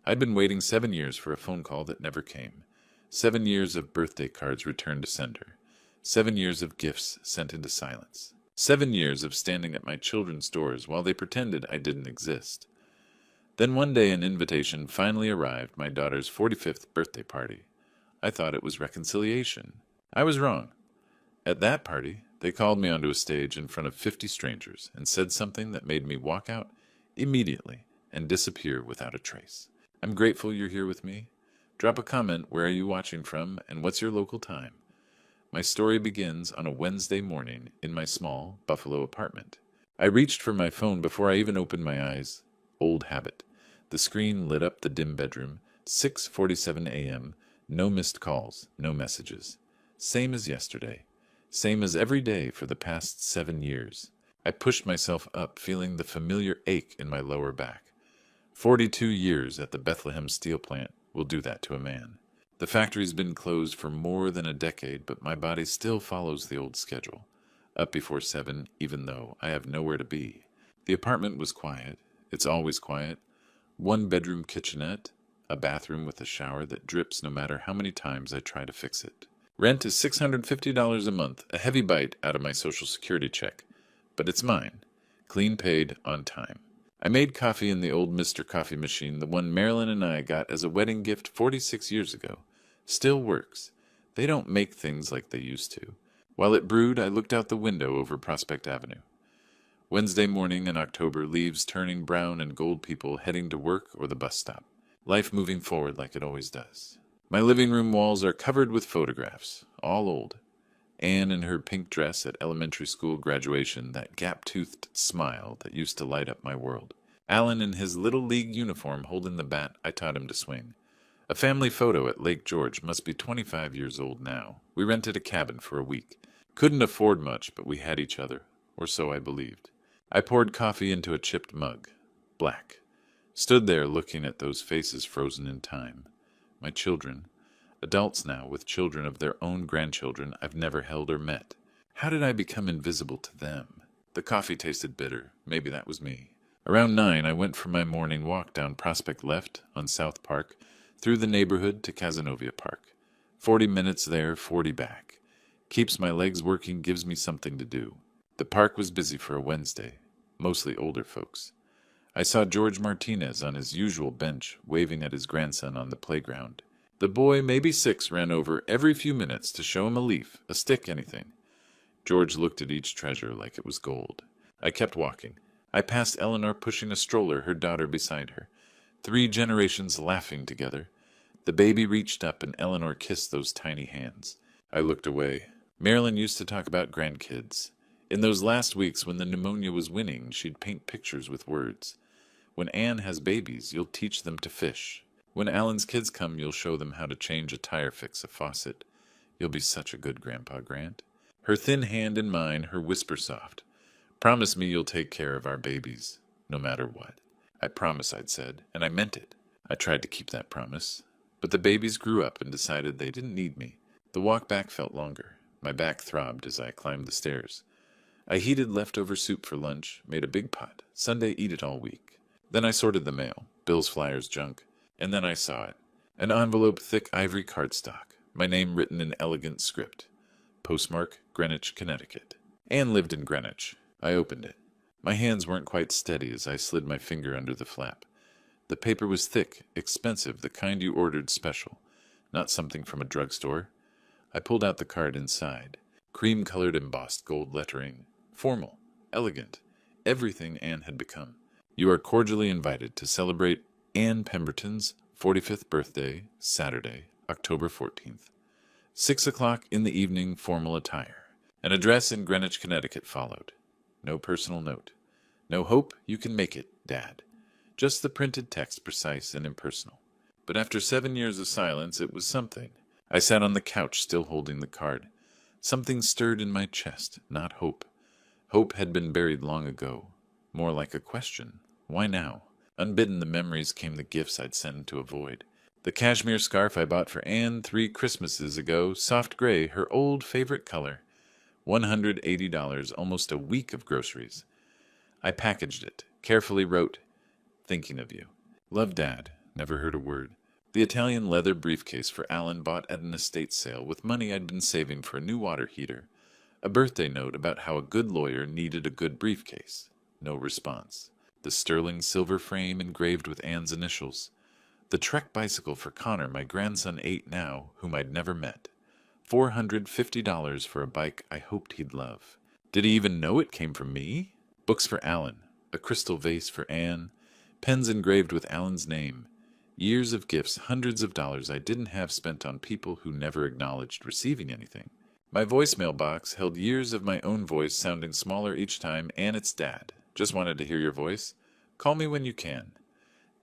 I'd been waiting 7 years for a phone call that never came. 7 years of birthday cards returned to sender. 7 years of gifts sent into silence. 7 years of standing at my children's doors while they pretended I didn't exist. Then one day an invitation finally arrived, my daughter's 45th birthday party. I thought it was reconciliation. I was wrong. At that party, they called me onto a stage in front of 50 strangers and said something that made me walk out immediately and disappear without a trace. I'm grateful you're here with me. Drop a comment, where are you watching from, and what's your local time? My story begins on a Wednesday morning in my small Buffalo apartment. I reached for my phone before I even opened my eyes. Old habit. The screen lit up the dim bedroom. 6:47 a.m. No missed calls, no messages. Same as yesterday. Same as every day for the past 7 years. I pushed myself up, feeling the familiar ache in my lower back. 42 years at the Bethlehem steel plant will do that to a man. The factory's been closed for more than a decade, but my body still follows the old schedule. Up before 7, even though I have nowhere to be. The apartment was quiet. It's always quiet. One bedroom kitchenette, a bathroom with a shower that drips no matter how many times I try to fix it. Rent is $650 a month, a heavy bite out of my Social Security check. But it's mine. Clean paid, on time. I made coffee in the old Mr. Coffee machine, the one Marilyn and I got as a wedding gift 46 years ago. Still works. They don't make things like they used to. While it brewed, I looked out the window over Prospect Avenue. Wednesday morning in October, leaves turning brown and gold, people heading to work or the bus stop. Life moving forward like it always does. My living room walls are covered with photographs, all old. Anne in her pink dress at elementary school graduation, that gap-toothed smile that used to light up my world. Alan in his Little League uniform holding the bat I taught him to swing. A family photo at Lake George, must be 25 years old now. We rented a cabin for a week. Couldn't afford much, but we had each other, or so I believed. I poured coffee into a chipped mug. Black. Stood there looking at those faces frozen in time. My children. Adults now, with children of their own grandchildren I've never held or met. How did I become invisible to them? The coffee tasted bitter. Maybe that was me. Around 9, I went for my morning walk down Prospect Left on South Park, through the neighborhood to Cazenovia Park. 40 minutes there, 40 back. Keeps my legs working, gives me something to do. The park was busy for a Wednesday. Mostly older folks. I saw George Martinez on his usual bench, waving at his grandson on the playground. The boy, maybe 6, ran over every few minutes to show him a leaf, a stick, anything. George looked at each treasure like it was gold. I kept walking. I passed Eleanor pushing a stroller, her daughter beside her. 3 generations laughing together. The baby reached up and Eleanor kissed those tiny hands. I looked away. Marilyn used to talk about grandkids. In those last weeks when the pneumonia was winning, she'd paint pictures with words. When Anne has babies, you'll teach them to fish. When Alan's kids come, you'll show them how to change a tire, fix a faucet. You'll be such a good Grandpa Grant. Her thin hand in mine, her whisper soft. Promise me you'll take care of our babies, no matter what. I promise, I'd said, and I meant it. I tried to keep that promise. But the babies grew up and decided they didn't need me. The walk back felt longer. My back throbbed as I climbed the stairs. I heated leftover soup for lunch, made a big pot. Sunday, eat it all week. Then I sorted the mail, bills, flyers, junk. And then I saw it. An envelope, thick ivory cardstock. My name written in elegant script. Postmark, Greenwich, Connecticut. Anne lived in Greenwich. I opened it. My hands weren't quite steady as I slid my finger under the flap. The paper was thick, expensive, the kind you ordered special. Not something from a drugstore. I pulled out the card inside. Cream-colored embossed gold lettering. Formal. Elegant. Everything Anne had become. You are cordially invited to celebrate Anne Pemberton's 45th birthday, Saturday, October 14th. 6 o'clock in the evening, formal attire. An address in Greenwich, Connecticut followed. No personal note. No hope you can make it, Dad. Just the printed text, precise and impersonal. But after 7 years of silence, it was something. I sat on the couch, still holding the card. Something stirred in my chest, not hope. Hope had been buried long ago. More like a question. Why now? Unbidden, the memories came, the gifts I'd sent to avoid. The cashmere scarf I bought for Anne 3 Christmases ago, soft gray, her old favorite color. $180, almost a week of groceries. I packaged it, carefully wrote, thinking of you. Love, Dad. Never heard a word. The Italian leather briefcase for Alan bought at an estate sale with money I'd been saving for a new water heater. A birthday note about how a good lawyer needed a good briefcase. No response. The sterling silver frame engraved with Anne's initials. The Trek bicycle for Connor, my grandson 8 now, whom I'd never met. $450 for a bike I hoped he'd love. Did he even know it came from me? Books for Alan, a crystal vase for Anne, pens engraved with Alan's name. Years of gifts, hundreds of dollars I didn't have spent on people who never acknowledged receiving anything. My voicemail box held years of my own voice sounding smaller each time. Anne, it's Dad. Just wanted to hear your voice. Call me when you can.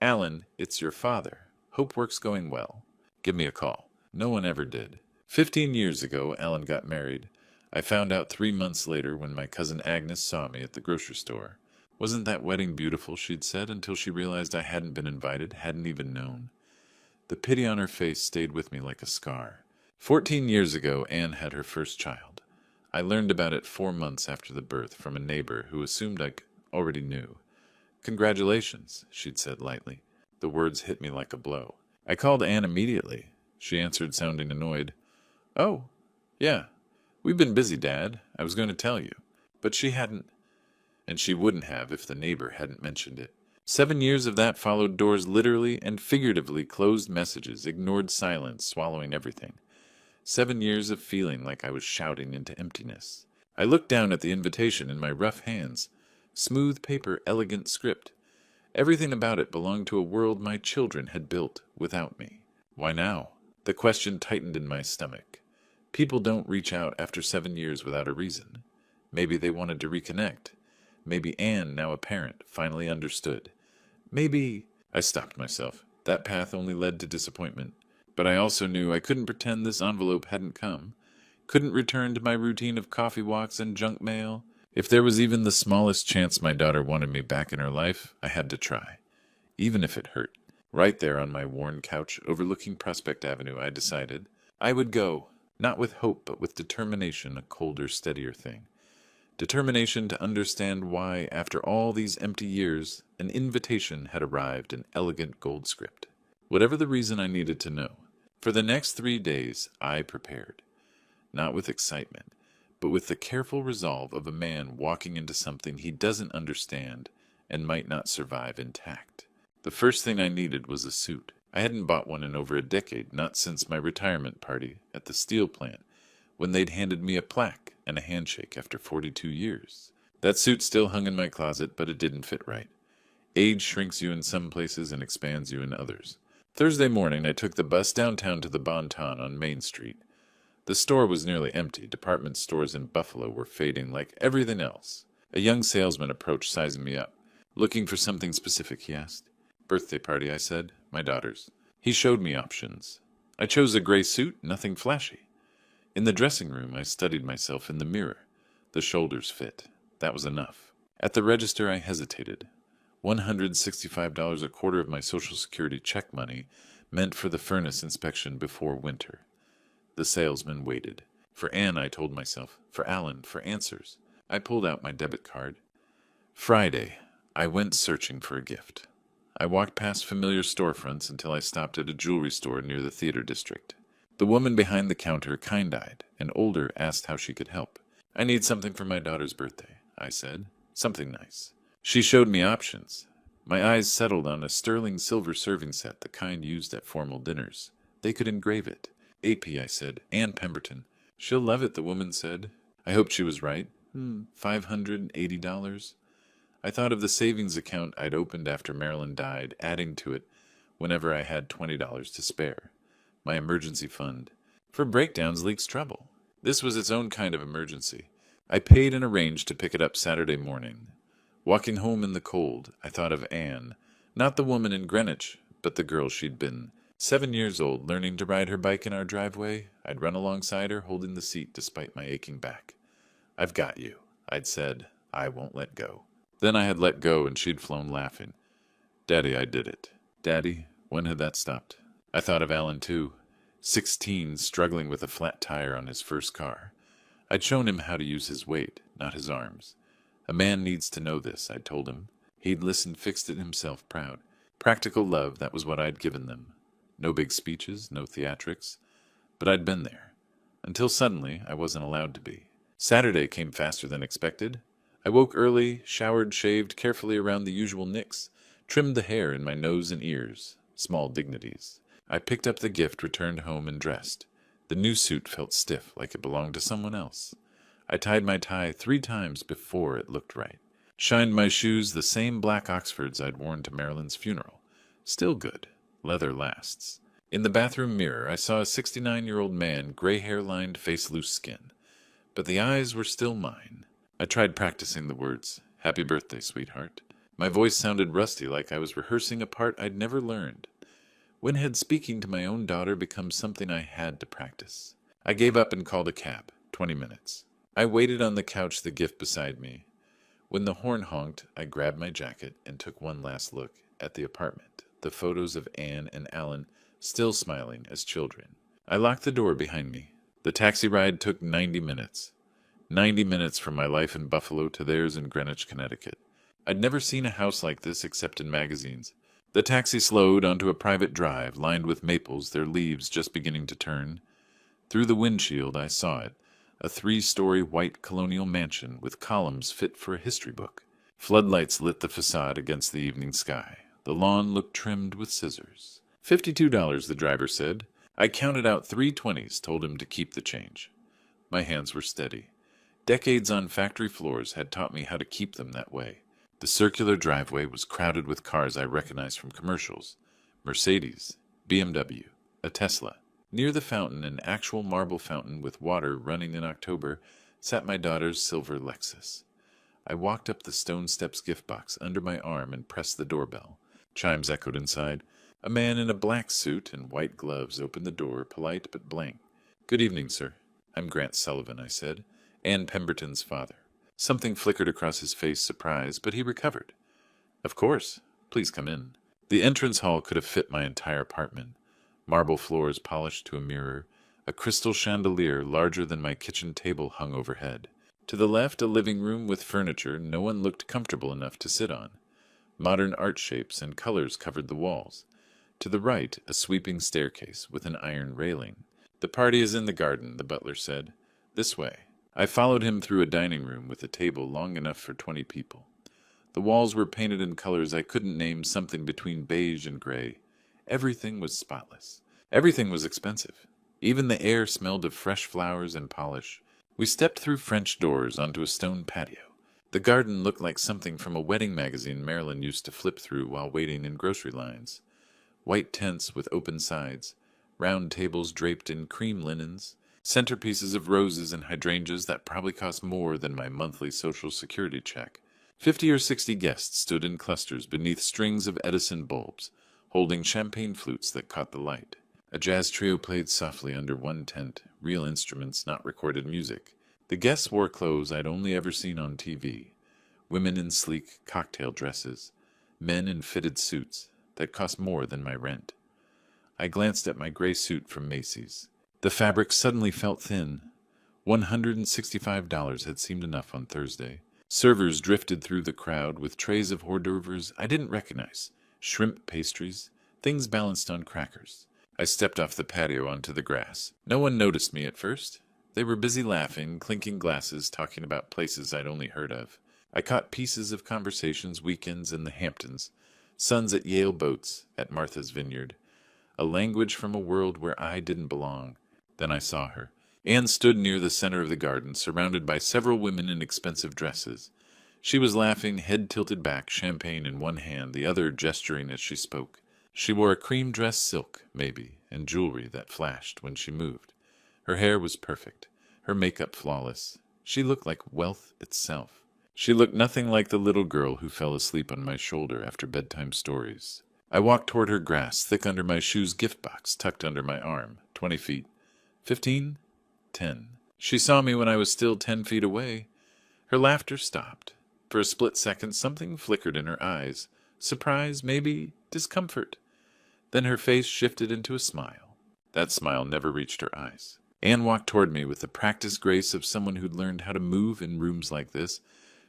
Alan, it's your father. Hope work's going well. Give me a call. No one ever did. 15 years ago, Alan got married. I found out 3 months later when my cousin Agnes saw me at the grocery store. Wasn't that wedding beautiful, she'd said, until she realized I hadn't been invited, hadn't even known. The pity on her face stayed with me like a scar. 14 years ago, Anne had her first child. I learned about it 4 months after the birth from a neighbor who assumed I already knew. Congratulations, she'd said lightly. The words hit me like a blow. I called Anne immediately. She answered, sounding annoyed. Oh, yeah. We've been busy, Dad. I was going to tell you. But she hadn't. And she wouldn't have if the neighbor hadn't mentioned it. 7 years of that followed doors literally and figuratively closed messages, ignored silence, swallowing everything. 7 years of feeling like I was shouting into emptiness. I looked down at the invitation in my rough hands. Smooth paper, elegant script. Everything about it belonged to a world my children had built without me. Why now? The question tightened in my stomach. People don't reach out after 7 years without a reason. Maybe they wanted to reconnect. Maybe Anne, now a parent, finally understood. Maybe... I stopped myself. That path only led to disappointment. But I also knew I couldn't pretend this envelope hadn't come. Couldn't return to my routine of coffee walks and junk mail. If there was even the smallest chance my daughter wanted me back in her life, I had to try. Even if it hurt. Right there on my worn couch overlooking Prospect Avenue, I decided I would go. Not with hope, but with determination, a colder, steadier thing. Determination to understand why, after all these empty years, an invitation had arrived in elegant gold script. Whatever the reason, I needed to know. For the next 3 days, I prepared. Not with excitement, but with the careful resolve of a man walking into something he doesn't understand and might not survive intact. The first thing I needed was a suit. I hadn't bought one in over a decade, not since my retirement party at the steel plant, when they'd handed me a plaque and a handshake after 42 years. That suit still hung in my closet, but it didn't fit right. Age shrinks you in some places and expands you in others. Thursday morning, I took the bus downtown to the Bon Ton on Main Street. The store was nearly empty. Department stores in Buffalo were fading like everything else. A young salesman approached, sizing me up. Looking for something specific, he asked. Birthday party, I said. My daughter's. He showed me options. I chose a gray suit, nothing flashy. In the dressing room, I studied myself in the mirror. The shoulders fit. That was enough. At the register, I hesitated. $165, a quarter of my Social Security check money, meant for the furnace inspection before winter. The salesman waited. For Anne, I told myself. For Alan, for answers. I pulled out my debit card. Friday, I went searching for a gift. I walked past familiar storefronts until I stopped at a jewelry store near the theater district. The woman behind the counter, kind-eyed and older, asked how she could help. I need something for my daughter's birthday, I said. Something nice. She showed me options. My eyes settled on a sterling silver serving set, the kind used at formal dinners. They could engrave it. AP, I said. Ann Pemberton. She'll love it, the woman said. I hoped she was right. $580. I thought of the savings account I'd opened after Marilyn died, adding to it whenever I had $20 to spare. My emergency fund. For breakdowns, leaks, trouble. This was its own kind of emergency. I paid and arranged to pick it up Saturday morning. Walking home in the cold, I thought of Anne. Not the woman in Greenwich, but the girl she'd been. 7 years old, learning to ride her bike in our driveway. I'd run alongside her, holding the seat despite my aching back. I've got you, I'd said. I won't let go. Then I had let go, and she'd flown laughing. Daddy, I did it. Daddy, when had that stopped? I thought of Alan, too. 16, struggling with a flat tire on his first car. I'd shown him how to use his weight, not his arms. A man needs to know this, I'd told him. He'd listened, fixed it himself, proud. Practical love, that was what I'd given them. No big speeches, no theatrics, but I'd been there. Until suddenly, I wasn't allowed to be. Saturday came faster than expected. I woke early, showered, shaved carefully around the usual nicks, trimmed the hair in my nose and ears. Small dignities. I picked up the gift, returned home, and dressed. The new suit felt stiff, like it belonged to someone else. I tied my tie 3 times before it looked right. Shined my shoes, the same black Oxfords I'd worn to Marilyn's funeral. Still good. Leather lasts. In the bathroom mirror, I saw a 69-year-old man, gray hair-lined, face loose skin. But the eyes were still mine. I tried practicing the words, "Happy birthday, sweetheart." My voice sounded rusty, like I was rehearsing a part I'd never learned. When had speaking to my own daughter become something I had to practice? I gave up and called a cab. 20 minutes. I waited on the couch, the gift beside me. When the horn honked, I grabbed my jacket and took one last look at the apartment, the photos of Anne and Alan still smiling as children. I locked the door behind me. The taxi ride took 90 minutes. 90 minutes from my life in Buffalo to theirs in Greenwich, Connecticut. I'd never seen a house like this except in magazines. The taxi slowed onto a private drive lined with maples, their leaves just beginning to turn. Through the windshield I saw it, a 3-story white colonial mansion with columns fit for a history book. Floodlights lit the facade against the evening sky. The lawn looked trimmed with scissors. $52, the driver said. I counted out 3 20s, told him to keep the change. My hands were steady. Decades on factory floors had taught me how to keep them that way. The circular driveway was crowded with cars I recognized from commercials. Mercedes, BMW, a Tesla. Near the fountain, an actual marble fountain with water running in October, sat my daughter's silver Lexus. I walked up the stone steps gift box under my arm and pressed the doorbell. Chimes echoed inside. A man in a black suit and white gloves opened the door, polite but blank. "Good evening, sir. I'm Grant Sullivan," I said. "Ann Pemberton's father." Something flickered across his face, surprise, but he recovered. "Of course. Please come in." The entrance hall could have fit my entire apartment. Marble floors polished to a mirror. A crystal chandelier larger than my kitchen table hung overhead. To the left, a living room with furniture no one looked comfortable enough to sit on. Modern art shapes and colors covered the walls. To the right, a sweeping staircase with an iron railing. "The party is in the garden," the butler said. "This way." I followed him through a dining room with a table long enough for 20 people. The walls were painted in colors I couldn't name, something between beige and gray. Everything was spotless. Everything was expensive. Even the air smelled of fresh flowers and polish. We stepped through French doors onto a stone patio. The garden looked like something from a wedding magazine Marilyn used to flip through while waiting in grocery lines. White tents with open sides, round tables draped in cream linens, centerpieces of roses and hydrangeas that probably cost more than my monthly Social Security check. 50 or 60 guests stood in clusters beneath strings of Edison bulbs, holding champagne flutes that caught the light. A jazz trio played softly under one tent, real instruments, not recorded music. The guests wore clothes I'd only ever seen on TV. Women in sleek cocktail dresses, men in fitted suits that cost more than my rent. I glanced at my gray suit from Macy's. The fabric suddenly felt thin. $165 had seemed enough on Thursday. Servers drifted through the crowd with trays of hors d'oeuvres I didn't recognize, shrimp pastries, things balanced on crackers. I stepped off the patio onto the grass. No one noticed me at first. They were busy laughing, clinking glasses, talking about places I'd only heard of. I caught pieces of conversations, weekends in the Hamptons, sons at Yale boats, at Martha's Vineyard. A language from a world where I didn't belong. Then I saw her. Anne stood near the center of the garden, surrounded by several women in expensive dresses. She was laughing, head tilted back, champagne in one hand, the other gesturing as she spoke. She wore a cream dress silk, maybe, and jewelry that flashed when she moved. Her hair was perfect, her makeup flawless. She looked like wealth itself. She looked nothing like the little girl who fell asleep on my shoulder after bedtime stories. I walked toward her grass, thick under my shoes gift box tucked under my arm, 20 feet. 15? 10. She saw me when I was still 10 feet away. Her laughter stopped. For a split second, something flickered in her eyes. Surprise, maybe discomfort. Then her face shifted into a smile. That smile never reached her eyes. Anne walked toward me with the practiced grace of someone who'd learned how to move in rooms like this.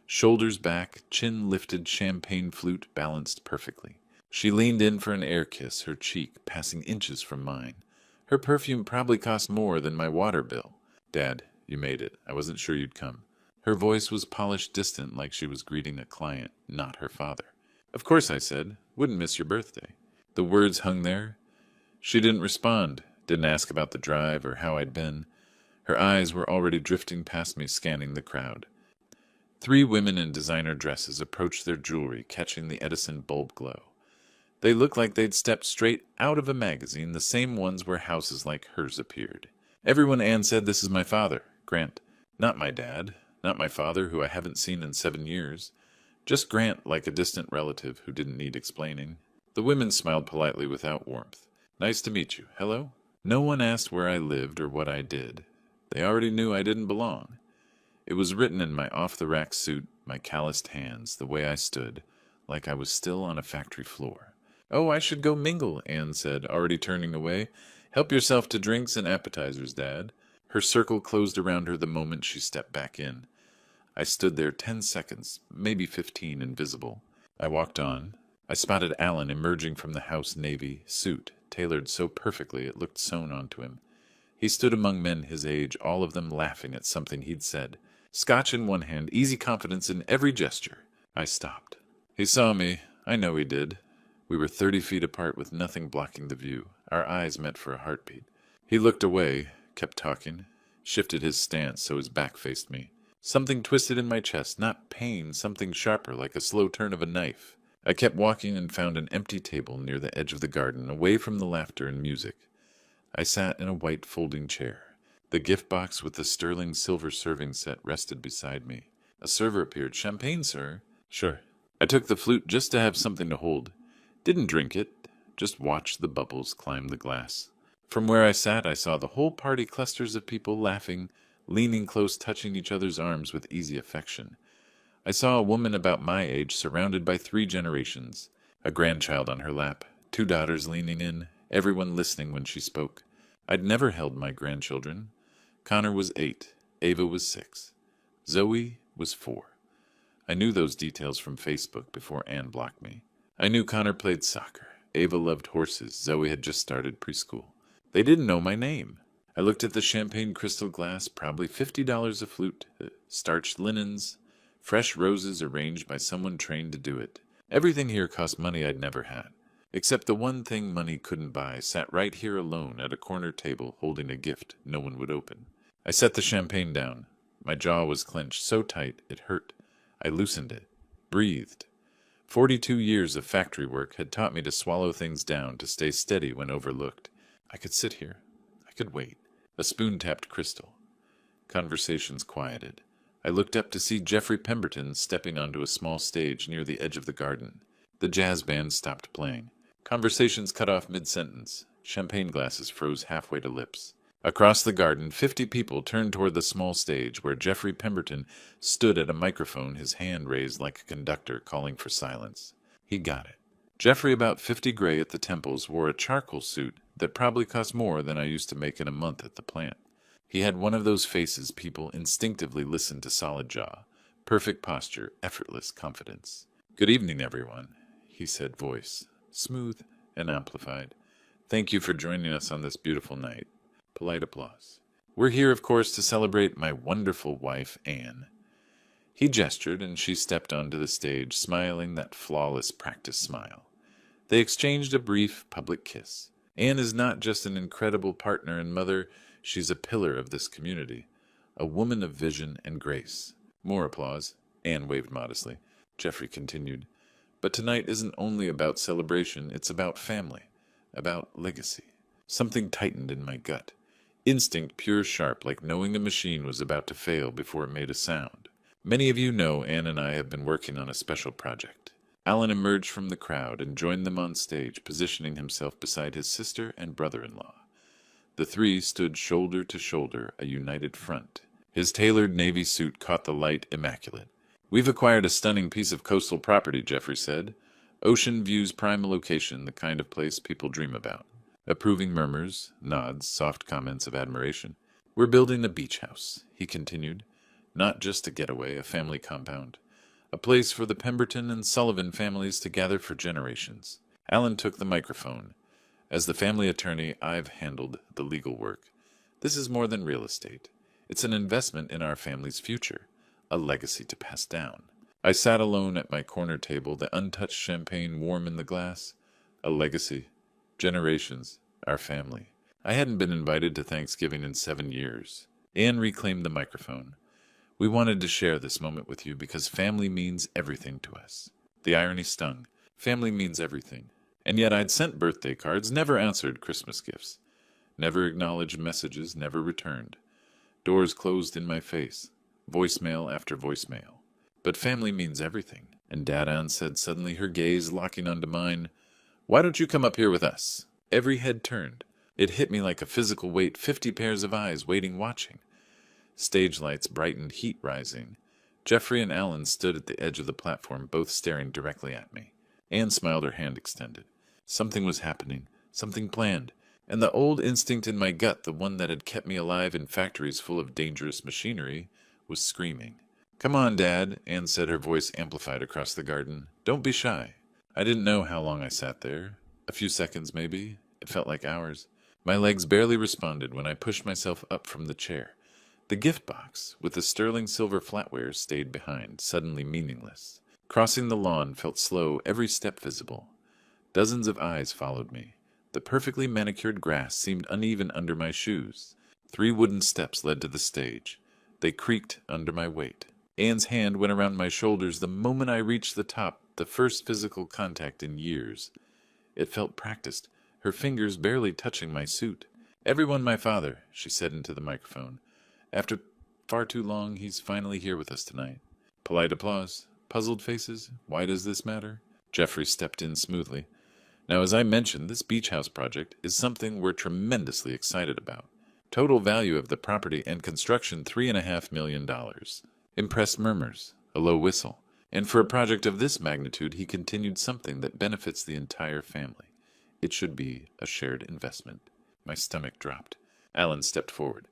Shoulders back, chin lifted, champagne flute balanced perfectly. She leaned in for an air kiss, her cheek passing inches from mine. Her perfume probably cost more than my water bill. Dad, you made it. I wasn't sure you'd come. Her voice was polished distant, like she was greeting a client, not her father. Of course, I said. Wouldn't miss your birthday. The words hung there. She didn't respond, didn't ask about the drive or how I'd been. Her eyes were already drifting past me, scanning the crowd. 3 women in designer dresses approached their jewelry, catching the Edison bulb glow. They looked like they'd stepped straight out of a magazine, the same ones where houses like hers appeared. Everyone Anne said, this is my father, Grant. Not my dad, not my father, who I haven't seen in 7 years. Just Grant, like a distant relative who didn't need explaining. The women smiled politely without warmth. Nice to meet you. Hello? No one asked where I lived or what I did. They already knew I didn't belong. It was written in my off-the-rack suit, my calloused hands, the way I stood, like I was still on a factory floor. Oh, I should go mingle, Anne said, already turning away. Help yourself to drinks and appetizers, Dad. Her circle closed around her the moment she stepped back in. I stood there 10 seconds, maybe 15, invisible. I walked on. I spotted Alan emerging from the house navy suit, tailored so perfectly it looked sewn onto him. He stood among men his age, all of them laughing at something he'd said. Scotch in one hand, easy confidence in every gesture. I stopped. He saw me. I know he did. We were 30 feet apart with nothing blocking the view. Our eyes met for a heartbeat. He looked away, kept talking, shifted his stance so his back faced me. Something twisted in my chest, not pain, something sharper, like a slow turn of a knife. I kept walking and found an empty table near the edge of the garden, away from the laughter and music. I sat in a white folding chair. The gift box with the sterling silver serving set rested beside me. A server appeared. Champagne, sir? Sure. I took the flute just to have something to hold. Didn't drink it, just watched the bubbles climb the glass. From where I sat, I saw the whole party, clusters of people laughing, leaning close, touching each other's arms with easy affection. I saw a woman about my age surrounded by 3 generations, a grandchild on her lap, 2 daughters leaning in, everyone listening when she spoke. I'd never held my grandchildren. Connor was 8, Ava was 6, Zoe was 4. I knew those details from Facebook before Anne blocked me. I knew Connor played soccer. Ava loved horses. Zoe had just started preschool. They didn't know my name. I looked at the champagne crystal glass, probably $50 a flute, starched linens, fresh roses arranged by someone trained to do it. Everything here cost money I'd never had, except the one thing money couldn't buy sat right here alone at a corner table holding a gift no one would open. I set the champagne down. My jaw was clenched so tight it hurt. I loosened it, breathed. 42 years of factory work had taught me to swallow things down, to stay steady when overlooked. I could sit here. I could wait. A spoon tapped crystal. Conversations quieted. I looked up to see Jeffrey Pemberton stepping onto a small stage near the edge of the garden. The jazz band stopped playing. Conversations cut off mid-sentence. Champagne glasses froze halfway to lips. Across the garden, 50 people turned toward the small stage where Jeffrey Pemberton stood at a microphone, his hand raised like a conductor calling for silence. He got it. Jeffrey, about 50 gray at the temples, wore a charcoal suit that probably cost more than I used to make in a month at the plant. He had one of those faces people instinctively listen to, solid jaw, perfect posture, effortless confidence. Good evening, everyone, he said, voice smooth and amplified. Thank you for joining us on this beautiful night. Polite applause. We're here, of course, to celebrate my wonderful wife, Anne. He gestured, and she stepped onto the stage, smiling that flawless practice smile. They exchanged a brief public kiss. Anne is not just an incredible partner and mother, she's a pillar of this community, a woman of vision and grace. More applause. Anne waved modestly. Jeffrey continued, but tonight isn't only about celebration, it's about family, about legacy. Something tightened in my gut. Instinct pure sharp, like knowing a machine was about to fail before it made a sound. Many of you know Anne and I have been working on a special project. Alan emerged from the crowd and joined them on stage, positioning himself beside his sister and brother-in-law. The 3 stood shoulder to shoulder, a united front. His tailored navy suit caught the light, immaculate. We've acquired a stunning piece of coastal property, Jeffrey said. Ocean views, prime location, the kind of place people dream about. Approving murmurs, nods, soft comments of admiration. We're building a beach house, he continued. Not just a getaway, a family compound. A place for the Pemberton and Sullivan families to gather for generations. Alan took the microphone. As the family attorney, I've handled the legal work. This is more than real estate. It's an investment in our family's future, a legacy to pass down. I sat alone at my corner table, the untouched champagne warm in the glass. A legacy. Generations. Our family. I hadn't been invited to Thanksgiving in 7 years. Anne reclaimed the microphone. We wanted to share this moment with you because family means everything to us. The irony stung. Family means everything. And yet I'd sent birthday cards, never answered Christmas gifts. Never acknowledged messages, never returned. Doors closed in my face. Voicemail after voicemail. But family means everything. And Dad said suddenly, her gaze locking onto mine, "Why don't you come up here with us?" Every head turned. It hit me like a physical weight, 50 pairs of eyes waiting, watching. Stage lights brightened, heat rising. Jeffrey and Alan stood at the edge of the platform, both staring directly at me. Anne smiled, her hand extended. Something was happening, something planned, and the old instinct in my gut, the one that had kept me alive in factories full of dangerous machinery, was screaming. "Come on, Dad," Anne said, her voice amplified across the garden. "Don't be shy." I didn't know how long I sat there. A few seconds, maybe. It felt like hours. My legs barely responded when I pushed myself up from the chair. The gift box, with the sterling silver flatware, stayed behind, suddenly meaningless. Crossing the lawn felt slow, every step visible. Dozens of eyes followed me. The perfectly manicured grass seemed uneven under my shoes. 3 wooden steps led to the stage. They creaked under my weight. Anne's hand went around my shoulders the moment I reached the top, the first physical contact in years. It felt practiced, her fingers barely touching my suit. "Everyone my father," she said into the microphone. "After far too long, he's finally here with us tonight." Polite applause. Puzzled faces. Why does this matter? Jeffrey stepped in smoothly. "Now, as I mentioned, this beach house project is something we're tremendously excited about. Total value of the property and construction, $3.5 million. Impressed murmurs, a low whistle. And for a project of this magnitude, he continued, something that benefits the entire family. It should be a shared investment. My stomach dropped. Alan stepped forward.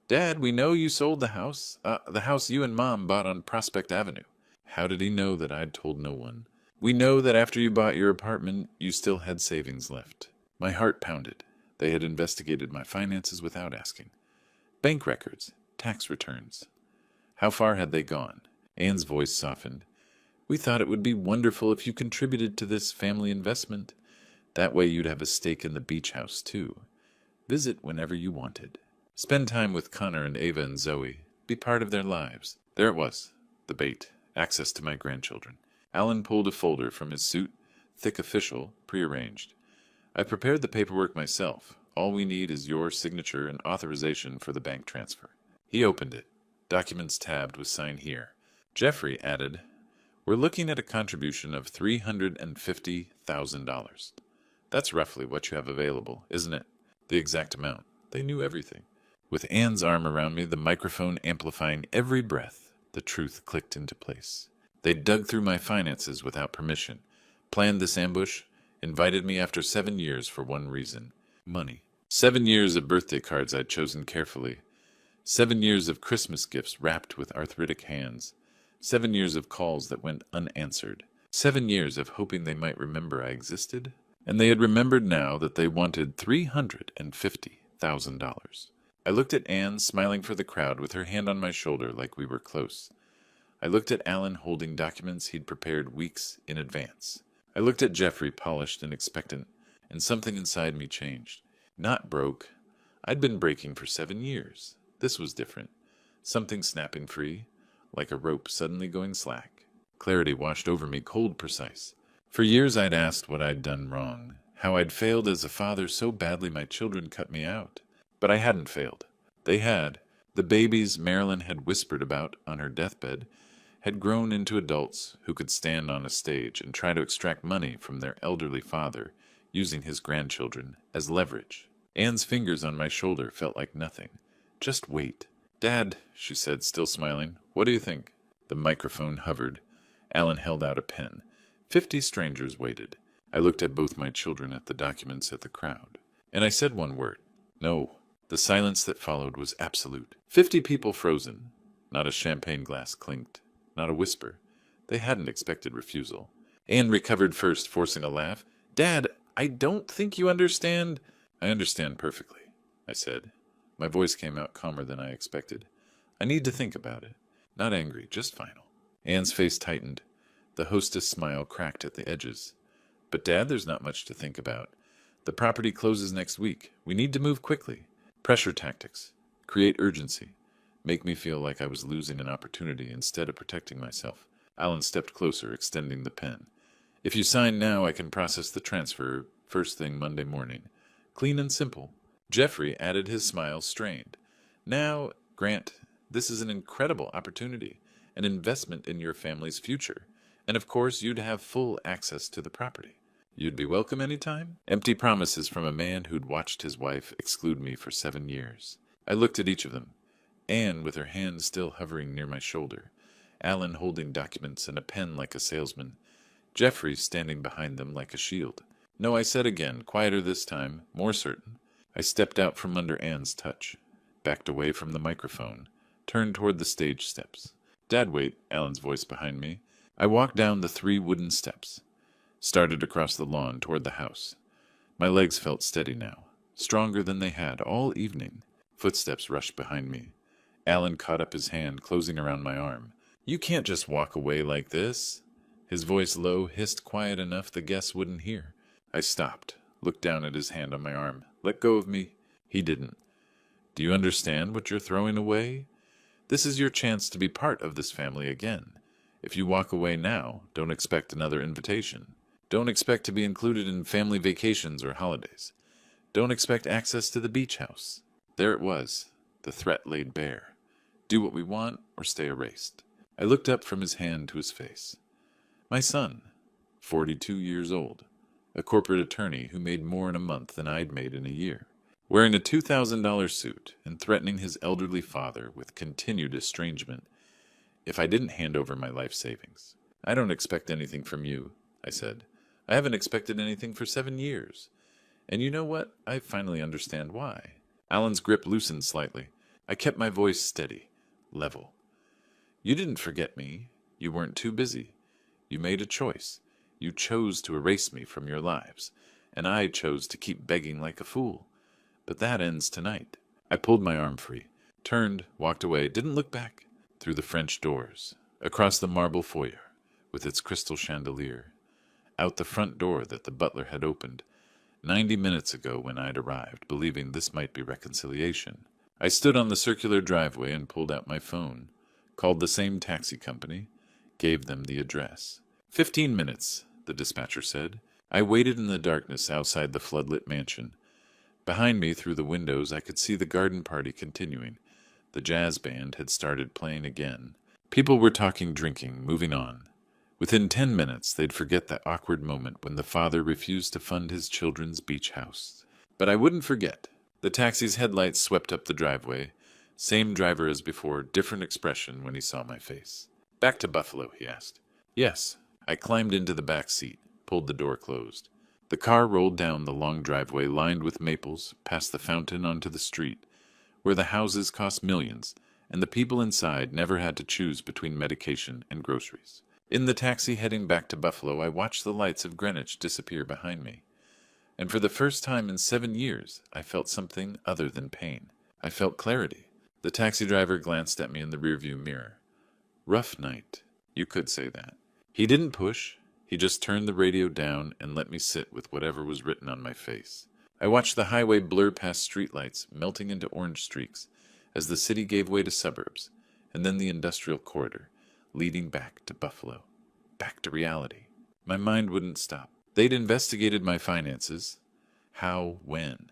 "Dad, we know you sold the house you and Mom bought on Prospect Avenue." How did he know that I'd told no one? "We know that after you bought your apartment, you still had savings left." My heart pounded. They had investigated my finances without asking. Bank records, tax returns. How far had they gone? Anne's voice softened. "We thought it would be wonderful if you contributed to this family investment. That way you'd have a stake in the beach house, too. Visit whenever you wanted. Spend time with Connor and Ava and Zoe. Be part of their lives." There it was, the bait, access to my grandchildren. Alan pulled a folder from his suit, thick, official, prearranged. "I prepared the paperwork myself. All we need is your signature and authorization for the bank transfer." He opened it. Documents tabbed with "sign here." Jeffrey added, "We're looking at a contribution of $350,000. That's roughly what you have available, isn't it?" The exact amount. They knew everything. With Anne's arm around me, the microphone amplifying every breath, the truth clicked into place. They'd dug through my finances without permission, planned this ambush, invited me after 7 years for one reason: money. 7 years of birthday cards I'd chosen carefully. 7 years of Christmas gifts wrapped with arthritic hands. 7 years of calls that went unanswered. 7 years of hoping they might remember I existed. And they had remembered now that they wanted $350,000. I looked at Anne, smiling for the crowd, with her hand on my shoulder like we were close. I looked at Alan, holding documents he'd prepared weeks in advance. I looked at Jeffrey, polished and expectant, and something inside me changed. Not broke. I'd been breaking for 7 years. This was different. Something snapping free, like a rope suddenly going slack. Clarity washed over me, cold, precise. For years I'd asked what I'd done wrong, how I'd failed as a father so badly my children cut me out. But I hadn't failed. They had. The babies Marilyn had whispered about on her deathbed had grown into adults who could stand on a stage and try to extract money from their elderly father, using his grandchildren as leverage. Anne's fingers on my shoulder felt like nothing. "Just wait." "Dad," she said, still smiling, "what do you think?" The microphone hovered. Alan held out a pen. 50 strangers waited. I looked at both my children, at the documents, at the crowd. And I said one word. No. The silence that followed was absolute. 50 people frozen. Not a champagne glass clinked. Not a whisper. They hadn't expected refusal. Anne recovered first, forcing a laugh. Dad, I don't think you understand. I understand perfectly, I said. My voice came out calmer than I expected. I need to think about it. Not angry, just final. Anne's face tightened. The hostess smile cracked at the edges. But Dad, there's not much to think about. The property closes next week. We need to move quickly. Pressure tactics. Create urgency. Make me feel like I was losing an opportunity instead of protecting myself. Alan stepped closer, extending the pen. If you sign now, I can process the transfer first thing Monday morning. Clean and simple. Jeffrey added his smile strained. Now, Grant, this is an incredible opportunity, an investment in your family's future. And of course, you'd have full access to the property. You'd be welcome any time? Empty promises from a man who'd watched his wife exclude me for 7 years. I looked at each of them. Anne with her hand still hovering near my shoulder. Alan holding documents and a pen like a salesman. Jeffrey standing behind them like a shield. No, I said again, quieter this time, more certain. I stepped out from under Anne's touch, backed away from the microphone, turned toward the stage steps. Dad, wait, Alan's voice behind me. I walked down the 3 wooden steps, started across the lawn toward the house. My legs felt steady now, stronger than they had all evening. Footsteps rushed behind me. Alan caught up his hand, closing around my arm. You can't just walk away like this. His voice low, hissed quiet enough the guests wouldn't hear. I stopped, looked down at his hand on my arm. Let go of me. He didn't. Do you understand what you're throwing away? This is your chance to be part of this family again. If you walk away now, don't expect another invitation. Don't expect to be included in family vacations or holidays. Don't expect access to the beach house. There it was, the threat laid bare. Do what we want or stay erased. I looked up from his hand to his face. My son, 42 years old, a corporate attorney who made more in a month than I'd made in a year, wearing a $2,000 suit and threatening his elderly father with continued estrangement if I didn't hand over my life savings. I don't expect anything from you, I said. I haven't expected anything for 7 years. And you know what? I finally understand why. Alan's grip loosened slightly. I kept my voice steady, level. You didn't forget me. You weren't too busy. You made a choice. You chose to erase me from your lives, and I chose to keep begging like a fool. But that ends tonight. I pulled my arm free, turned, walked away, didn't look back. Through the French doors, across the marble foyer, with its crystal chandelier, out the front door that the butler had opened 90 minutes ago when I'd arrived, believing this might be reconciliation. I stood on the circular driveway and pulled out my phone, called the same taxi company, gave them the address. 15 minutes, the dispatcher said. I waited in the darkness outside the floodlit mansion. Behind me, through the windows, I could see the garden party continuing. The jazz band had started playing again. People were talking, drinking, moving on. Within 10 minutes, they'd forget that awkward moment when the father refused to fund his children's beach house. But I wouldn't forget. The taxi's headlights swept up the driveway. Same driver as before, different expression when he saw my face. Back to Buffalo, he asked. Yes. I climbed into the back seat, pulled the door closed. The car rolled down the long driveway lined with maples, past the fountain onto the street, where the houses cost millions, and the people inside never had to choose between medication and groceries. In the taxi heading back to Buffalo, I watched the lights of Greenwich disappear behind me. And for the first time in 7 years, I felt something other than pain. I felt clarity. The taxi driver glanced at me in the rearview mirror. Rough night. You could say that. He didn't push. He just turned the radio down and let me sit with whatever was written on my face. I watched the highway blur past streetlights, melting into orange streaks, as the city gave way to suburbs, and then the industrial corridor, leading back to Buffalo, back to reality. My mind wouldn't stop. They'd investigated my finances. How? When?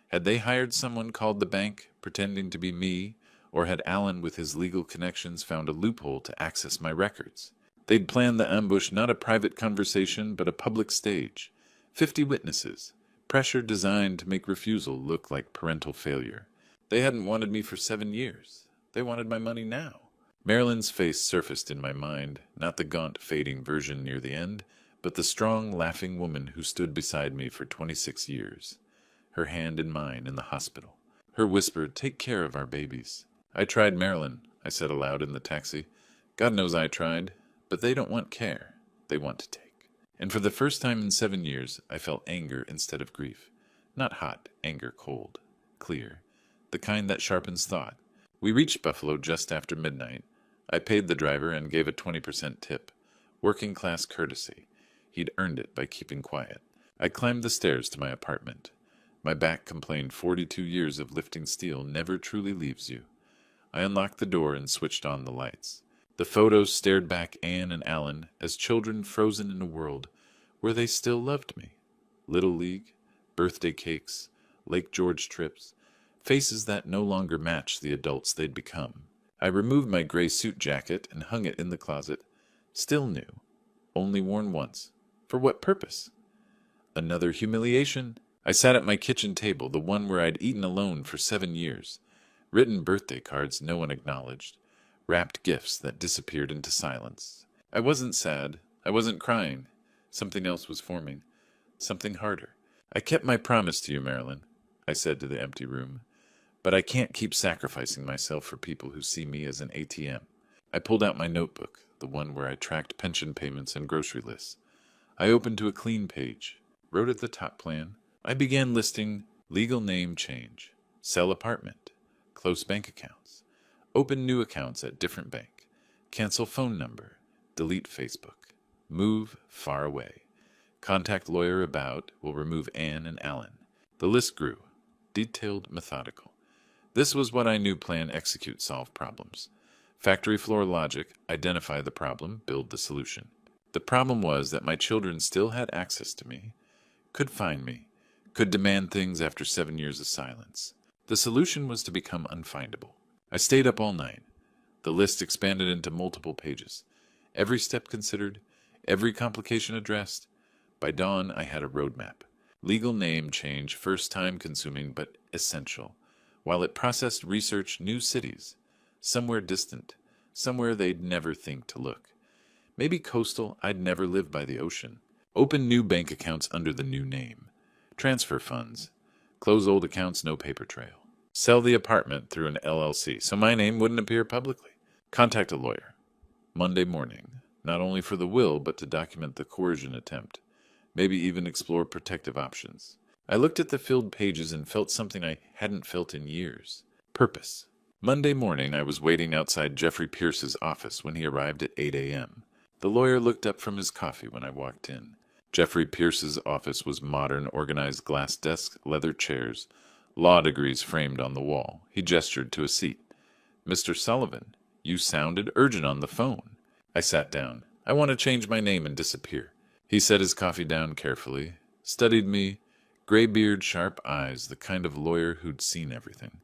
Had they hired someone called the bank, pretending to be me, or had Alan with his legal connections found a loophole to access my records? They'd planned the ambush, not a private conversation, but a public stage. 50 witnesses. Pressure designed to make refusal look like parental failure. They hadn't wanted me for 7 years. They wanted my money now. Marilyn's face surfaced in my mind, not the gaunt, fading version near the end, but the strong, laughing woman who stood beside me for 26 years. Her hand in mine in the hospital. Her whisper, "Take care of our babies." I tried Marilyn, I said aloud in the taxi. God knows I tried, but they don't want care. They want to take. And for the first time in 7 years, I felt anger instead of grief. Not hot, anger cold, clear, the kind that sharpens thought. We reached Buffalo just after midnight. I paid the driver and gave a 20% tip. Working class courtesy. He'd earned it by keeping quiet. I climbed the stairs to my apartment. My back complained 42 years of lifting steel never truly leaves you. I unlocked the door and switched on the lights. The photos stared back Anne and Alan as children frozen in a world where they still loved me. Little League, birthday cakes, Lake George trips, faces that no longer matched the adults they'd become. I removed my gray suit jacket and hung it in the closet. Still new, only worn once. For what purpose? Another humiliation. I sat at my kitchen table, the one where I'd eaten alone for 7 years. Written birthday cards no one acknowledged. Wrapped gifts that disappeared into silence. I wasn't sad. I wasn't crying. Something else was forming. Something harder. I kept my promise to you, Marilyn, I said to the empty room. But I can't keep sacrificing myself for people who see me as an ATM. I pulled out my notebook, the one where I tracked pension payments and grocery lists. I opened to a clean page, wrote at the top plan. I began listing legal name change, sell apartment, close bank accounts, open new accounts at different bank, cancel phone number, delete Facebook, move far away, contact lawyer about, will remove Anne and Alan. The list grew, detailed, methodical. This was what I knew plan, execute, solve problems. Factory floor logic, identify the problem, build the solution. The problem was that my children still had access to me, could find me, could demand things after 7 years of silence. The solution was to become unfindable. I stayed up all night. The list expanded into multiple pages. Every step considered, every complication addressed. By dawn, I had a roadmap. Legal name change, first time consuming, but essential. While it processed research, new cities, somewhere distant, somewhere they'd never think to look. Maybe coastal, I'd never live by the ocean. Open new bank accounts under the new name. Transfer funds. Close old accounts, no paper trail. Sell the apartment through an LLC, so my name wouldn't appear publicly. Contact a lawyer. Monday morning, not only for the will, but to document the coercion attempt. Maybe even explore protective options. I looked at the filled pages and felt something I hadn't felt in years. Purpose. Monday morning, I was waiting outside Jeffrey Pierce's office when he arrived at 8 a.m. The lawyer looked up from his coffee when I walked in. Jeffrey Pierce's office was modern, organized glass desks, leather chairs, law degrees framed on the wall. He gestured to a seat. "Mr. Sullivan, you sounded urgent on the phone." I sat down. "I want to change my name and disappear." He set his coffee down carefully, studied me, gray beard, sharp eyes, the kind of lawyer who'd seen everything.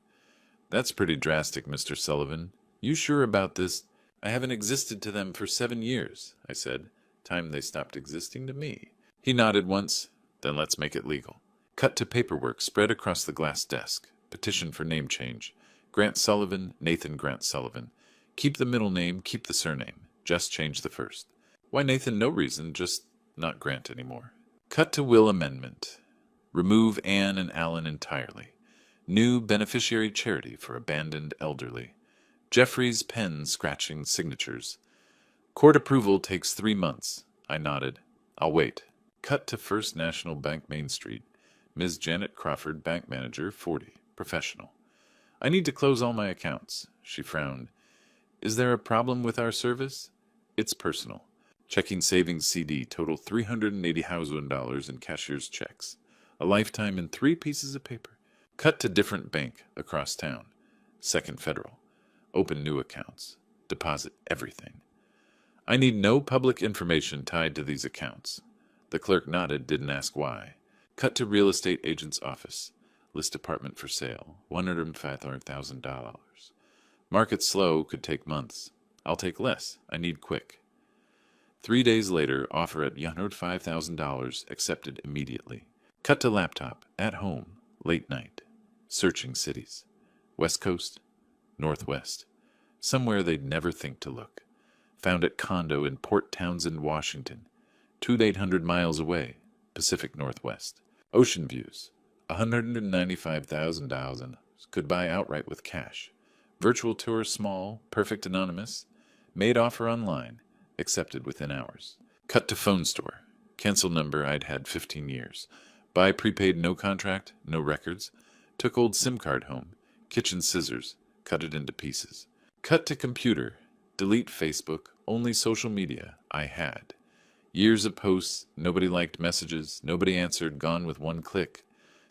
"That's pretty drastic, Mr. Sullivan. You sure about this?" "I haven't existed to them for 7 years," I said. "Time they stopped existing to me." He nodded once. "Then let's make it legal." Cut to paperwork spread across the glass desk. Petition for name change. Grant Sullivan, Nathan Grant Sullivan. Keep the middle name, keep the surname. Just change the first. Why Nathan? No reason, just not Grant anymore. Cut to will amendment. Remove Anne and Alan entirely. New beneficiary charity for abandoned elderly. Jeffrey's pen scratching signatures. Court approval takes 3 months. I nodded. I'll wait. Cut to First National Bank, Main Street. Ms. Janet Crawford, bank manager, 40, professional. "I need to close all my accounts." She frowned. "Is there a problem with our service?" "It's personal. Checking savings CD, total $380,000 in cashier's checks. A lifetime in 3 pieces of paper. Cut to different bank across town. Second Federal. Open new accounts. Deposit everything. I need no public information tied to these accounts." The clerk nodded, didn't ask why. Cut to real estate agent's office. List apartment for sale. $105,000. Market slow, could take months. I'll take less. I need quick. 3 days later, offer at $105,000, accepted immediately. Cut to laptop, at home, late night. Searching cities. West Coast, Northwest. Somewhere they'd never think to look. Found at condo in Port Townsend, Washington. 2,800 miles away, Pacific Northwest. Ocean views. $195,000. Could buy outright with cash. Virtual tour small, perfect anonymous. Made offer online. Accepted within hours. Cut to phone store. Cancel number I'd had 15 years. Buy prepaid, no contract, no records. Took old SIM card home. Kitchen scissors. Cut it into pieces. Cut to computer. Delete Facebook. Only social media I had. Years of posts. Nobody liked messages. Nobody answered. Gone with one click.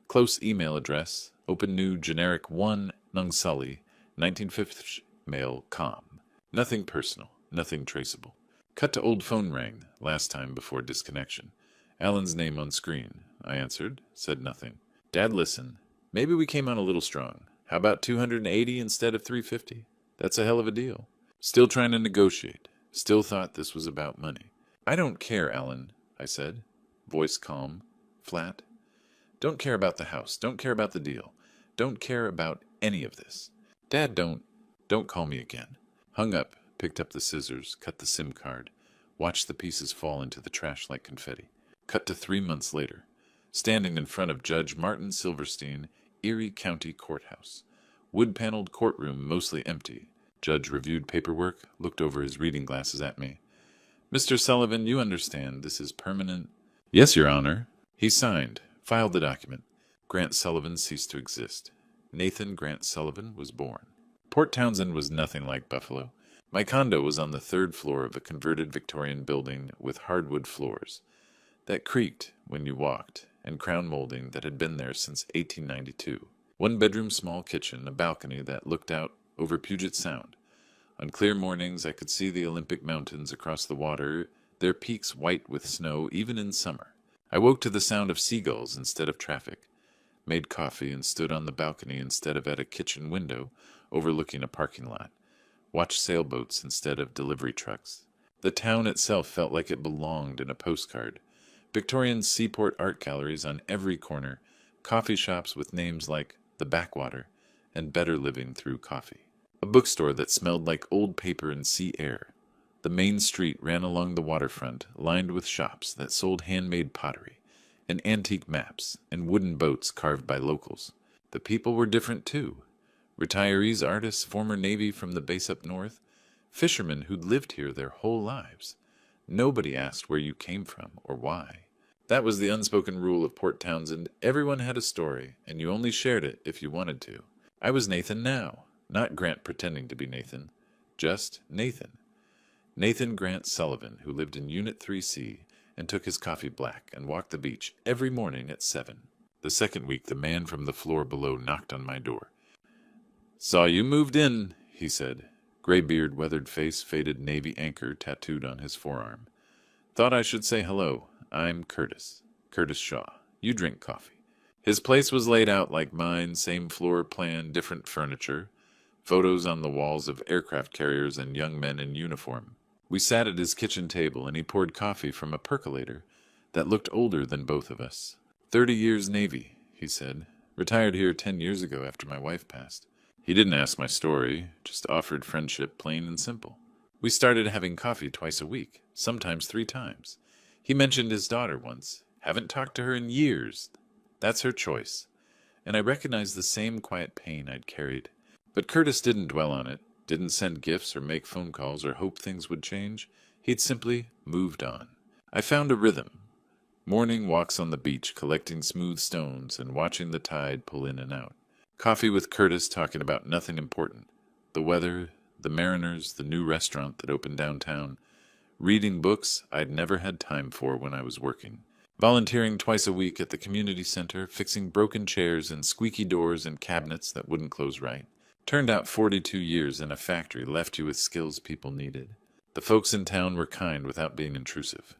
Close email address. Open new generic 1 Nung Sully. 1950 mail com. Nothing personal. Nothing traceable. Cut to old phone rang. Last time before disconnection. Alan's name on screen. I answered. Said nothing. Dad, listen. Maybe we came on a little strong. How about 280 instead of 350? That's a hell of a deal. Still trying to negotiate. Still thought this was about money. I don't care, Alan, I said. Voice calm. Flat. Don't care about the house. Don't care about the deal. Don't care about any of this. Dad, don't call me again. Hung up, picked up the scissors, cut the SIM card, watched the pieces fall into the trash like confetti. Cut to 3 months later. Standing in front of Judge Martin Silverstein, Erie County Courthouse. Wood-paneled courtroom, mostly empty. Judge reviewed paperwork, looked over his reading glasses at me. Mr. Sullivan, you understand this is permanent? Yes, Your Honor. He signed, filed the document. Grant Sullivan ceased to exist. Nathan Grant Sullivan was born. Port Townsend was nothing like Buffalo. My condo was on the 3rd floor of a converted Victorian building with hardwood floors that creaked when you walked, and crown molding that had been there since 1892. 1-bedroom small kitchen, a balcony that looked out over Puget Sound. On clear mornings I could see the Olympic Mountains across the water, their peaks white with snow even in summer. I woke to the sound of seagulls instead of traffic, made coffee and stood on the balcony instead of at a kitchen window overlooking a parking lot, watched sailboats instead of delivery trucks. The town itself felt like it belonged in a postcard. Victorian seaport art galleries on every corner, coffee shops with names like The Backwater and Better Living Through Coffee. A bookstore that smelled like old paper and sea air. The main street ran along the waterfront, lined with shops that sold handmade pottery and antique maps and wooden boats carved by locals. The people were different too. Retirees, artists, former Navy from the base up north, fishermen who'd lived here their whole lives. Nobody asked where you came from or why. That was the unspoken rule of Port Townsend. Everyone had a story, and you only shared it if you wanted to. I was Nathan now, not Grant pretending to be Nathan. Just Nathan. Nathan Grant Sullivan, who lived in Unit 3C and took his coffee black and walked the beach every morning at 7. The second week, the man from the floor below knocked on my door. Saw you moved in, he said. Gray beard, weathered face, faded Navy anchor tattooed on his forearm. Thought I should say hello. I'm Curtis. Curtis Shaw. You drink coffee. His place was laid out like mine, same floor plan, different furniture. Photos on the walls of aircraft carriers and young men in uniform. We sat at his kitchen table, and he poured coffee from a percolator that looked older than both of us. 30 years Navy, he said. Retired here 10 years ago after my wife passed. He didn't ask my story, just offered friendship, plain and simple. We started having coffee twice a week, sometimes 3 times. He mentioned his daughter once. Haven't talked to her in years. That's her choice. And I recognized the same quiet pain I'd carried. But Curtis didn't dwell on it, didn't send gifts or make phone calls or hope things would change. He'd simply moved on. I found a rhythm. Morning walks on the beach, collecting smooth stones and watching the tide pull in and out. Coffee with Curtis talking about nothing important. The weather, the mariners, the new restaurant that opened downtown. Reading books I'd never had time for when I was working. Volunteering twice a week at the community center, fixing broken chairs and squeaky doors and cabinets that wouldn't close right. Turned out 42 years in a factory left you with skills people needed. The folks in town were kind without being intrusive.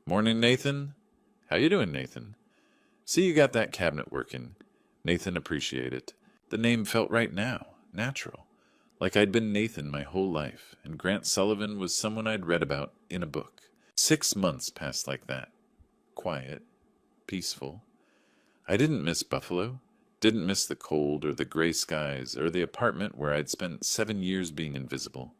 Morning, Nathan. How you doing, Nathan? See you got that cabinet working. Nathan appreciated it. The name felt right now, natural. Like I'd been Nathan my whole life, and Grant Sullivan was someone I'd read about in a book. 6 months passed like that. Quiet. Peaceful. I didn't miss Buffalo. Didn't miss the cold or the gray skies or the apartment where I'd spent 7 years being invisible.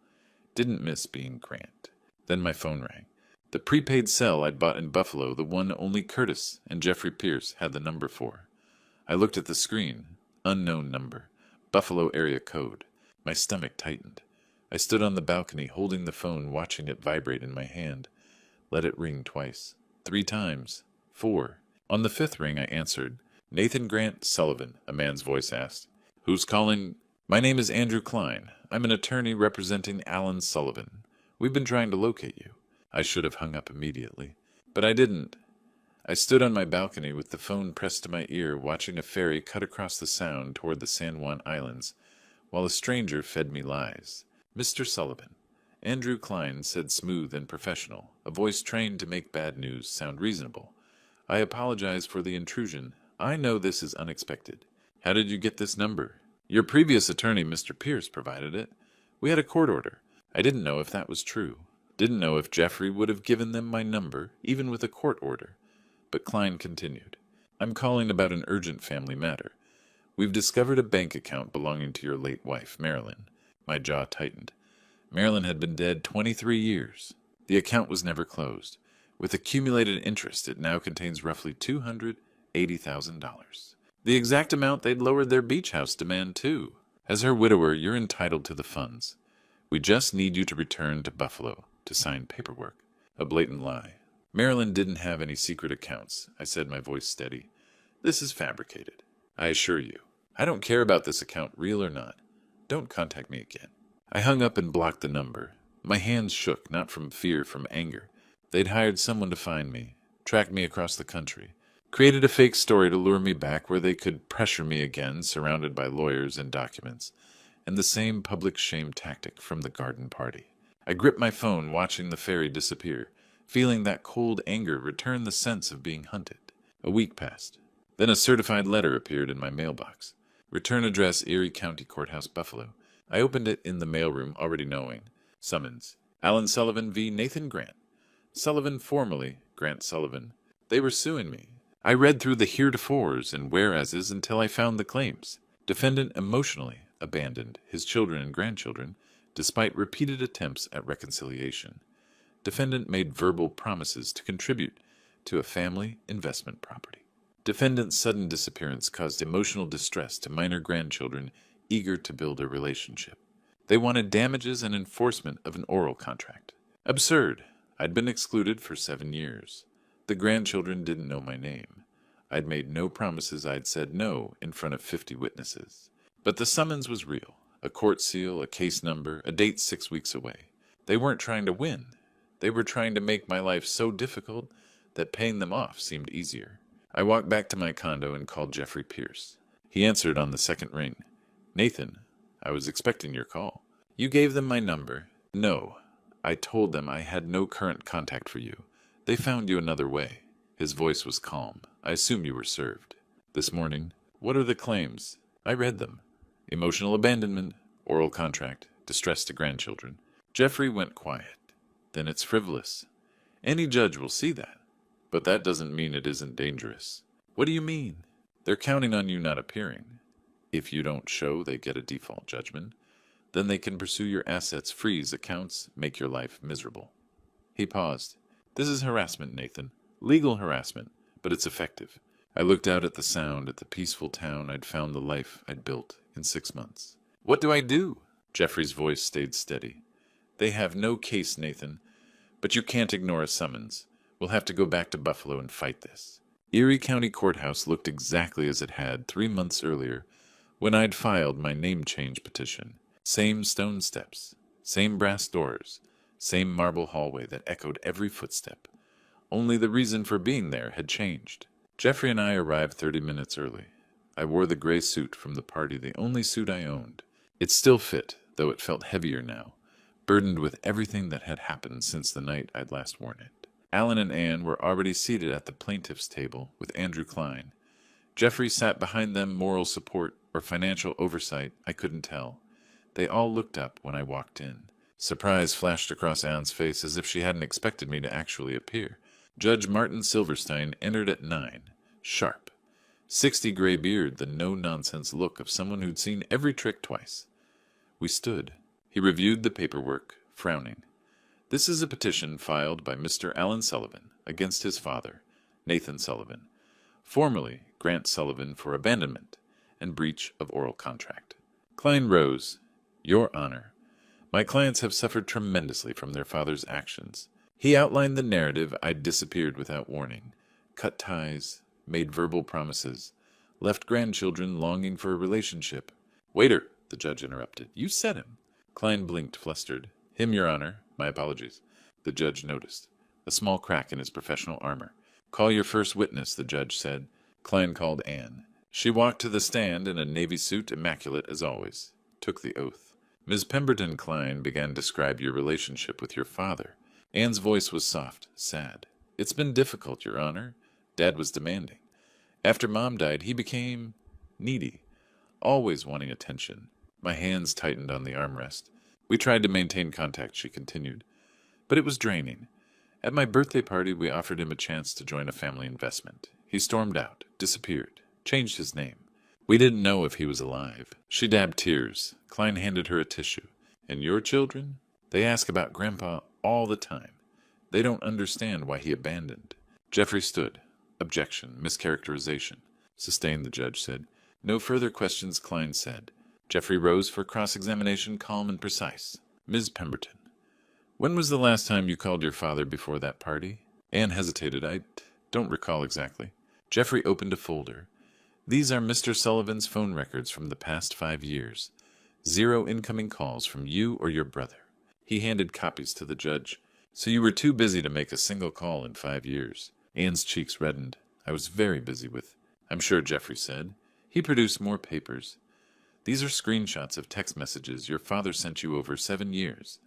Didn't miss being Grant. Then my phone rang. The prepaid cell I'd bought in Buffalo, the one only Curtis and Jeffrey Pierce had the number for. I looked at the screen. Unknown number. Buffalo area code. My stomach tightened. I stood on the balcony holding the phone, watching it vibrate in my hand. Let it ring twice. 3 times. 4. On the 5th ring, I answered. Nathan Grant Sullivan, a man's voice asked. Who's calling? My name is Andrew Klein. I'm an attorney representing Alan Sullivan. We've been trying to locate you. I should have hung up immediately. But I didn't. I stood on my balcony with the phone pressed to my ear, watching a ferry cut across the Sound toward the San Juan Islands, while a stranger fed me lies. Mr. Sullivan. Andrew Klein said, smooth and professional, a voice trained to make bad news sound reasonable. I apologize for the intrusion. I know this is unexpected. How did you get this number? Your previous attorney, Mr. Pierce, provided it. We had a court order. I didn't know if that was true. Didn't know if Jeffrey would have given them my number, even with a court order. But Klein continued. I'm calling about an urgent family matter. We've discovered a bank account belonging to your late wife, Marilyn. My jaw tightened. Marilyn had been dead 23 years. The account was never closed. With accumulated interest, it now contains roughly $280,000. The exact amount they'd lowered their beach house demand to. As her widower, you're entitled to the funds. We just need you to return to Buffalo to sign paperwork. A blatant lie. Marilyn didn't have any secret accounts, I said, my voice steady. This is fabricated. I assure you. I don't care about this account, real or not. Don't contact me again. I hung up and blocked the number. My hands shook, not from fear, from anger. They'd hired someone to find me, track me across the country, created a fake story to lure me back where they could pressure me again, surrounded by lawyers and documents, and the same public shame tactic from the garden party. I gripped my phone, watching the ferry disappear, feeling that cold anger return the sense of being hunted. A week passed. Then a certified letter appeared in my mailbox. Return address, Erie County Courthouse, Buffalo. I opened it in the mailroom, already knowing. Summons. Alan Sullivan v. Nathan Grant. Sullivan formerly, Grant Sullivan. They were suing me. I read through the heretofores and whereases until I found the claims. Defendant emotionally abandoned his children and grandchildren, despite repeated attempts at reconciliation. Defendant made verbal promises to contribute to a family investment property. Defendant's sudden disappearance caused emotional distress to minor grandchildren eager to build a relationship. They wanted damages and enforcement of an oral contract. Absurd. I'd been excluded for 7 years. The grandchildren didn't know my name. I'd made no promises. I'd said no in front of 50 witnesses. But the summons was real. A court seal, a case number, a date 6 weeks away. They weren't trying to win. They were trying to make my life so difficult that paying them off seemed easier. I walked back to my condo and called Jeffrey Pierce. He answered on the 2nd ring. Nathan, I was expecting your call. You gave them my number. No. I told them I had no current contact for you. They found you another way. His voice was calm. I assume you were served. This morning. What are the claims? I read them. Emotional abandonment, oral contract, distress to grandchildren. Jeffrey went quiet. Then it's frivolous. Any judge will see that. But that doesn't mean it isn't dangerous. What do you mean? They're counting on you not appearing. If you don't show, they get a default judgment. Then they can pursue your assets, freeze accounts, make your life miserable. He paused. This is harassment, Nathan. Legal harassment, but it's effective. I looked out at the Sound, at the peaceful town I'd found, the life I'd built in 6 months. What do I do? Jeffrey's voice stayed steady. They have no case, Nathan, but you can't ignore a summons. We'll have to go back to Buffalo and fight this. Erie County Courthouse looked exactly as it had 3 months earlier when I'd filed my name change petition. Same stone steps, same brass doors, same marble hallway that echoed every footstep. Only the reason for being there had changed. Jeffrey and I arrived 30 minutes early. I wore the gray suit from the party, the only suit I owned. It still fit, though it felt heavier now, burdened with everything that had happened since the night I'd last worn it. Alan and Anne were already seated at the plaintiff's table with Andrew Klein. Jeffrey sat behind them, moral support or financial oversight, I couldn't tell. They all looked up when I walked in. Surprise flashed across Anne's face as if she hadn't expected me to actually appear. Judge Martin Silverstein entered at 9, sharp. 60 gray beard, the no-nonsense look of someone who'd seen every trick twice. We stood. He reviewed the paperwork, frowning. This is a petition filed by Mr. Alan Sullivan against his father, Nathan Sullivan, formerly Grant Sullivan, for abandonment and breach of oral contract. Klein rose. Your Honor, my clients have suffered tremendously from their father's actions. He outlined the narrative. I'd disappeared without warning, cut ties, made verbal promises, left grandchildren longing for a relationship. Waiter, the judge interrupted. You said him. Klein blinked, flustered. Him, Your Honor. My apologies. The judge noticed a small crack in his professional armor. Call your first witness, the judge said. Klein called Anne. She walked to the stand in a navy suit, immaculate as always. Took the oath. Ms. Pemberton, Klein began to describe your relationship with your father. Anne's voice was soft, sad. It's been difficult, Your Honor. Dad was demanding. After Mom died, he became needy, always wanting attention. My hands tightened on the armrest. We tried to maintain contact, she continued, but it was draining. At my birthday party, we offered him a chance to join a family investment. He stormed out, disappeared, changed his name. We didn't know if he was alive. She dabbed tears. Klein handed her a tissue. And your children? They ask about Grandpa all the time. They don't understand why he abandoned. Jeffrey stood. Objection, mischaracterization. Sustained, the judge said. No further questions, Klein said. Jeffrey rose for cross-examination, calm and precise. Ms. Pemberton, when was the last time you called your father before that party? Anne hesitated. I don't recall exactly. Jeffrey opened a folder. These are Mr. Sullivan's phone records from the past 5 years. 0 incoming calls from you or your brother. He handed copies to the judge. So you were too busy to make a single call in 5 years. Anne's cheeks reddened. I was very busy with... I'm sure, Jeffrey said. He produced more papers. These are screenshots of text messages your father sent you over 7 years.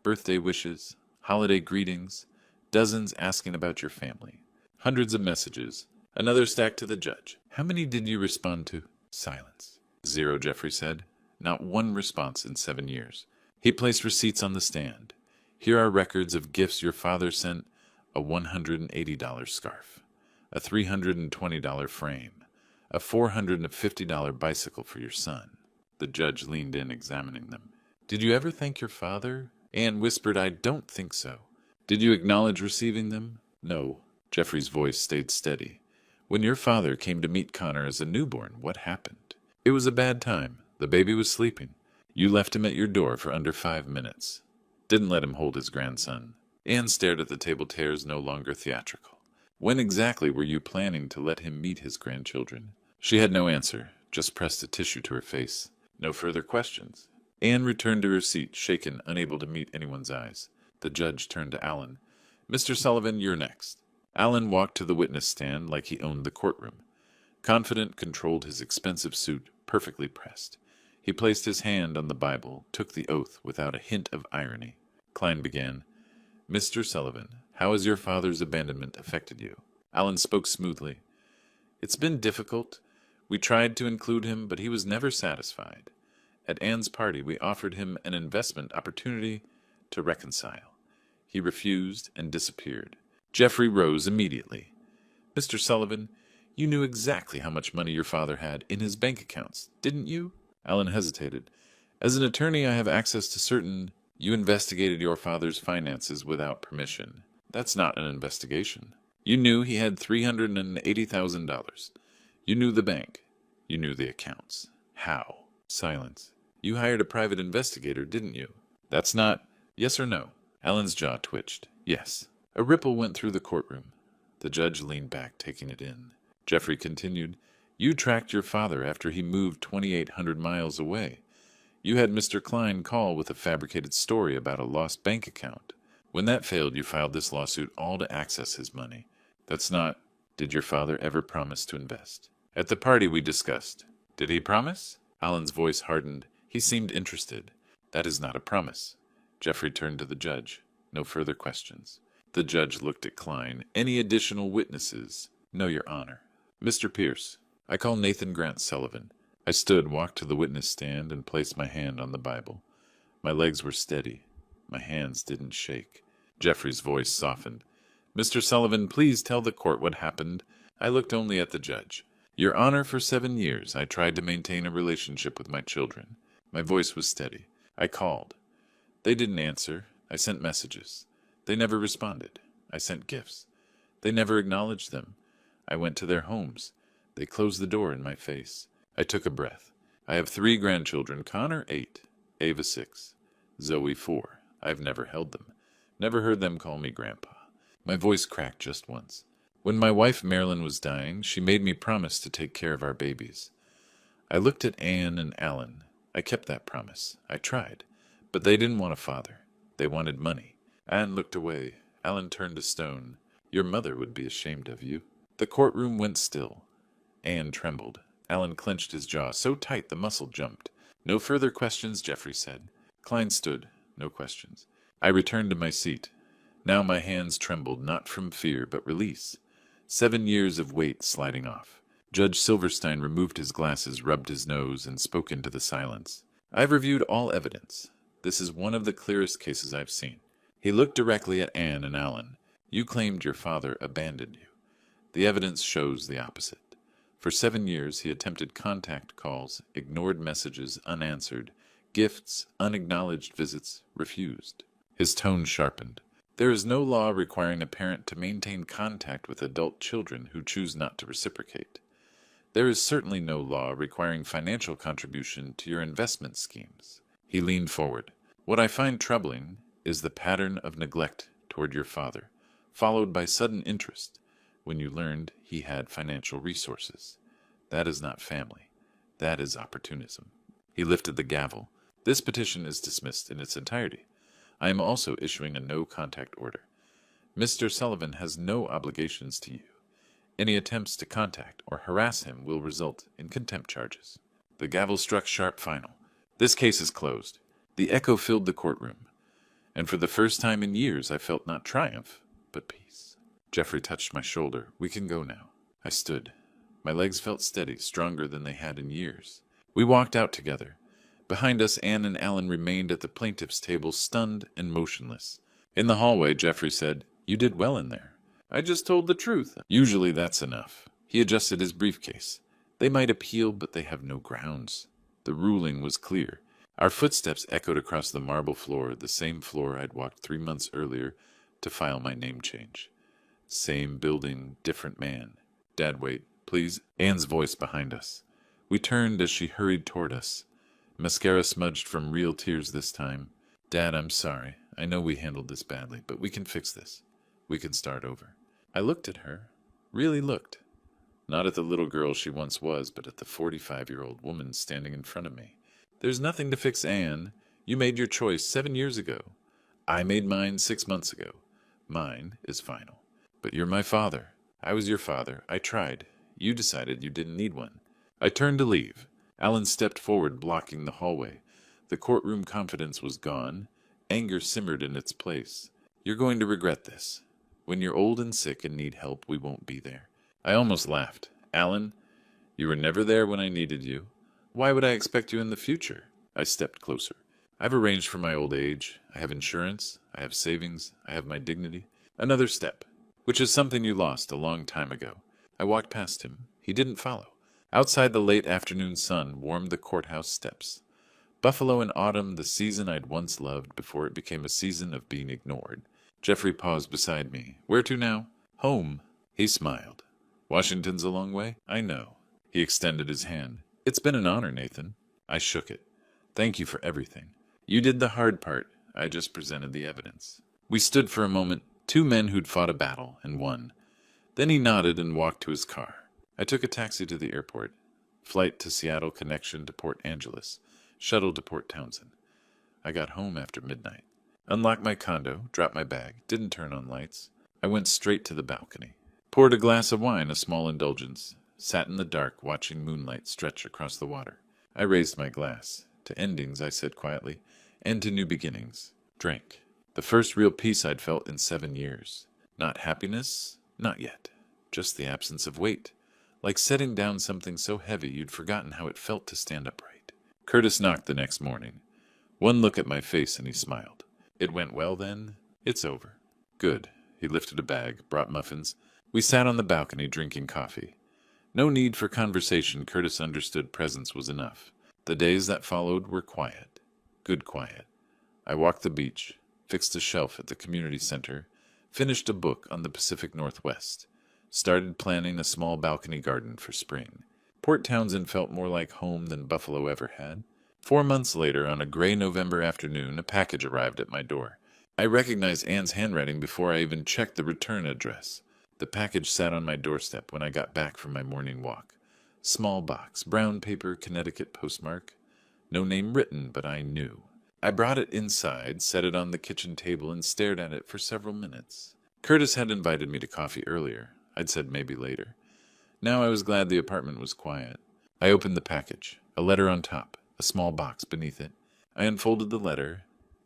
Birthday wishes, holiday greetings, dozens asking about your family. Hundreds of messages. Another stack to the judge. How many did you respond to? Silence. 0, Jeffrey said. Not one response in 7 years. He placed receipts on the stand. Here are records of gifts your father sent. A $180 scarf. A $320 frame. A $450 bicycle for your son. The judge leaned in, examining them. Did you ever thank your father? Anne whispered, I don't think so. Did you acknowledge receiving them? No. Jeffrey's voice stayed steady. When your father came to meet Connor as a newborn, what happened? It was a bad time. The baby was sleeping. You left him at your door for under 5 minutes. Didn't let him hold his grandson. Anne stared at the table, tears no longer theatrical. When exactly were you planning to let him meet his grandchildren? She had no answer, just pressed a tissue to her face. No further questions. Anne returned to her seat, shaken, unable to meet anyone's eyes. The judge turned to Alan. Mr. Sullivan, you're next. Alan walked to the witness stand like he owned the courtroom. Confident, controlled his expensive suit, perfectly pressed. He placed his hand on the Bible, took the oath without a hint of irony. Klein began, Mr. Sullivan, how has your father's abandonment affected you? Alan spoke smoothly. It's been difficult. We tried to include him, but he was never satisfied. At Anne's party, we offered him an investment opportunity to reconcile. He refused and disappeared. Jeffrey rose immediately. Mr. Sullivan, you knew exactly how much money your father had in his bank accounts, didn't you? Alan hesitated. As an attorney, I have access to certain... You investigated your father's finances without permission. That's not an investigation. You knew he had $380,000. You knew the bank. You knew the accounts. How? Silence. You hired a private investigator, didn't you? That's not... Yes or no? Alan's jaw twitched. Yes. A ripple went through the courtroom. The judge leaned back, taking it in. Jeffrey continued, You tracked your father after he moved 2,800 miles away. You had Mr. Klein call with a fabricated story about a lost bank account. When that failed, you filed this lawsuit all to access his money. That's not... Did your father ever promise to invest? At the party we discussed. Did he promise? Alan's voice hardened. He seemed interested. That is not a promise. Jeffrey turned to the judge. No further questions. The judge looked at Klein. Any additional witnesses? No, Your Honor. Mr. Pierce, I call Nathan Grant Sullivan. I stood, walked to the witness stand, and placed my hand on the Bible. My legs were steady. My hands didn't shake. Jeffrey's voice softened. Mr. Sullivan, please tell the court what happened. I looked only at the judge. Your Honor, for 7 years I tried to maintain a relationship with my children. My voice was steady. I called. They didn't answer. I sent messages. They never responded. I sent gifts. They never acknowledged them. I went to their homes. They closed the door in my face. I took a breath. I have 3 grandchildren. Connor, 8. Ava, 6. Zoe, 4. I've never held them. Never heard them call me Grandpa. My voice cracked just once. When my wife Marilyn was dying, she made me promise to take care of our babies. I looked at Anne and Alan. I kept that promise. I tried. But they didn't want a father. They wanted money. Anne looked away. Alan turned to stone. Your mother would be ashamed of you. The courtroom went still. Anne trembled. Alan clenched his jaw so tight the muscle jumped. No further questions, Geoffrey said. Klein stood. No questions. I returned to my seat. Now my hands trembled, not from fear, but release. 7 years of weight sliding off. Judge Silverstein removed his glasses, rubbed his nose, and spoke into the silence. I've reviewed all evidence. This is one of the clearest cases I've seen. He looked directly at Anne and Alan. You claimed your father abandoned you. The evidence shows the opposite. For 7 years he attempted contact calls, ignored messages unanswered, gifts, unacknowledged visits, refused. His tone sharpened. There is no law requiring a parent to maintain contact with adult children who choose not to reciprocate. There is certainly no law requiring financial contribution to your investment schemes. He leaned forward. What I find troubling is the pattern of neglect toward your father, followed by sudden interest when you learned he had financial resources. That is not family. That is opportunism. He lifted the gavel. This petition is dismissed in its entirety. I am also issuing a no-contact order. Mr. Sullivan has no obligations to you. Any attempts to contact or harass him will result in contempt charges. The gavel struck sharp final. This case is closed. The echo filled the courtroom, and for the first time in years I felt not triumph, but peace. Geoffrey touched my shoulder. We can go now. I stood. My legs felt steady, stronger than they had in years. We walked out together. Behind us, Anne and Alan remained at the plaintiff's table, stunned and motionless. In the hallway, Geoffrey said, You did well in there. I just told the truth. Usually that's enough. He adjusted his briefcase. They might appeal, but they have no grounds. The ruling was clear. Our footsteps echoed across the marble floor, the same floor I'd walked 3 months earlier to file my name change. Same building, different man. Dad, wait, please. Anne's voice behind us. We turned as she hurried toward us. Mascara smudged from real tears this time. Dad, I'm sorry. I know we handled this badly, but we can fix this. We can start over. I looked at her. Really looked. Not at the little girl she once was, but at the 45-year-old woman standing in front of me. There's nothing to fix, Anne. You made your choice 7 years ago. I made mine 6 months ago. Mine is final. But you're my father. I was your father. I tried. You decided you didn't need one. I turned to leave. Alan stepped forward, blocking the hallway. The courtroom confidence was gone. Anger simmered in its place. You're going to regret this. When you're old and sick and need help, we won't be there. I almost laughed. Alan, you were never there when I needed you. Why would I expect you in the future? I stepped closer. I've arranged for my old age. I have insurance. I have savings. I have my dignity. Another step, which is something you lost a long time ago. I walked past him. He didn't follow. Outside, the late afternoon sun warmed the courthouse steps. Buffalo in autumn, the season I'd once loved before it became a season of being ignored. Geoffrey paused beside me. Where to now? Home. He smiled. Washington's a long way? I know. He extended his hand. It's been an honor, Nathan. I shook it. Thank you for everything. You did the hard part. I just presented the evidence. We stood for a moment, 2 men who'd fought a battle and won. Then he nodded and walked to his car. I took a taxi to the airport. Flight to Seattle, connection to Port Angeles. Shuttle to Port Townsend. I got home after midnight. Unlocked my condo, dropped my bag, didn't turn on lights. I went straight to the balcony. Poured a glass of wine, a small indulgence. Sat in the dark, watching moonlight stretch across the water. I raised my glass. To endings, I said quietly, and to new beginnings. Drank. The first real peace I'd felt in 7 years. Not happiness, not yet. Just the absence of weight. Like setting down something so heavy you'd forgotten how it felt to stand upright. Curtis knocked the next morning. One look at my face and he smiled. It went well then? It's over. Good. He lifted a bag, brought muffins. We sat on the balcony drinking coffee. No need for conversation. Curtis understood presence was enough. The days that followed were quiet. Good quiet. I walked the beach, fixed a shelf at the community center, finished a book on the Pacific Northwest, started planning a small balcony garden for spring. Port Townsend felt more like home than Buffalo ever had. 4 months later, on a gray November afternoon, a package arrived at my door. I recognized Anne's handwriting before I even checked the return address. The package sat on my doorstep when I got back from my morning walk. Small box, brown paper, Connecticut postmark. No name written, but I knew. I brought it inside, set it on the kitchen table, and stared at it for several minutes. Curtis had invited me to coffee earlier. I'd said maybe later. Now I was glad the apartment was quiet. I opened the package, a letter on top, a small box beneath it. I unfolded the letter.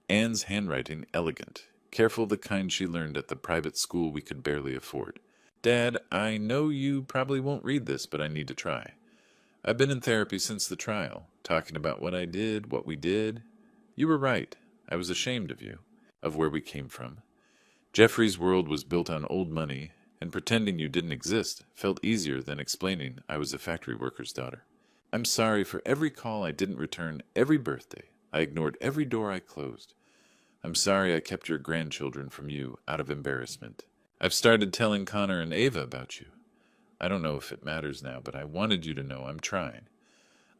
Anne's handwriting elegant, careful, the kind she learned at the private school we could barely afford. Dad, I know you probably won't read this, but I need to try. I've been in therapy since the trial, talking about what I did, what we did. You were right. I was ashamed of you, of where we came from. Jeffrey's world was built on old money, and pretending you didn't exist felt easier than explaining I was a factory worker's daughter. I'm sorry for every call I didn't return, every birthday. I ignored every door I closed. I'm sorry I kept your grandchildren from you out of embarrassment. I've started telling Connor and Ava about you. I don't know if it matters now, but I wanted you to know I'm trying.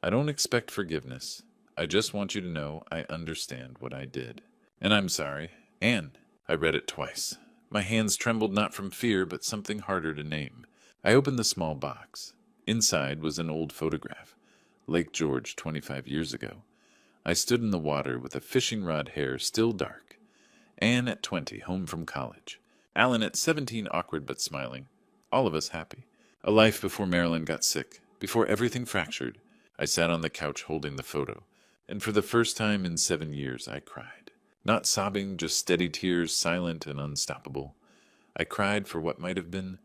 I don't expect forgiveness. I just want you to know I understand what I did. And I'm sorry. Anne. I read it twice. My hands trembled not from fear, but something harder to name. I opened the small box. Inside was an old photograph. Lake George, 25 years ago. I stood in the water with a fishing rod, hair still dark. Anne at 20, home from college. Alan at 17, awkward but smiling. All of us happy. A life before Marilyn got sick, before everything fractured. I sat on the couch holding the photo, and for the first time in 7 years I cried. Not sobbing, just steady tears, silent and unstoppable. I cried for what might have been,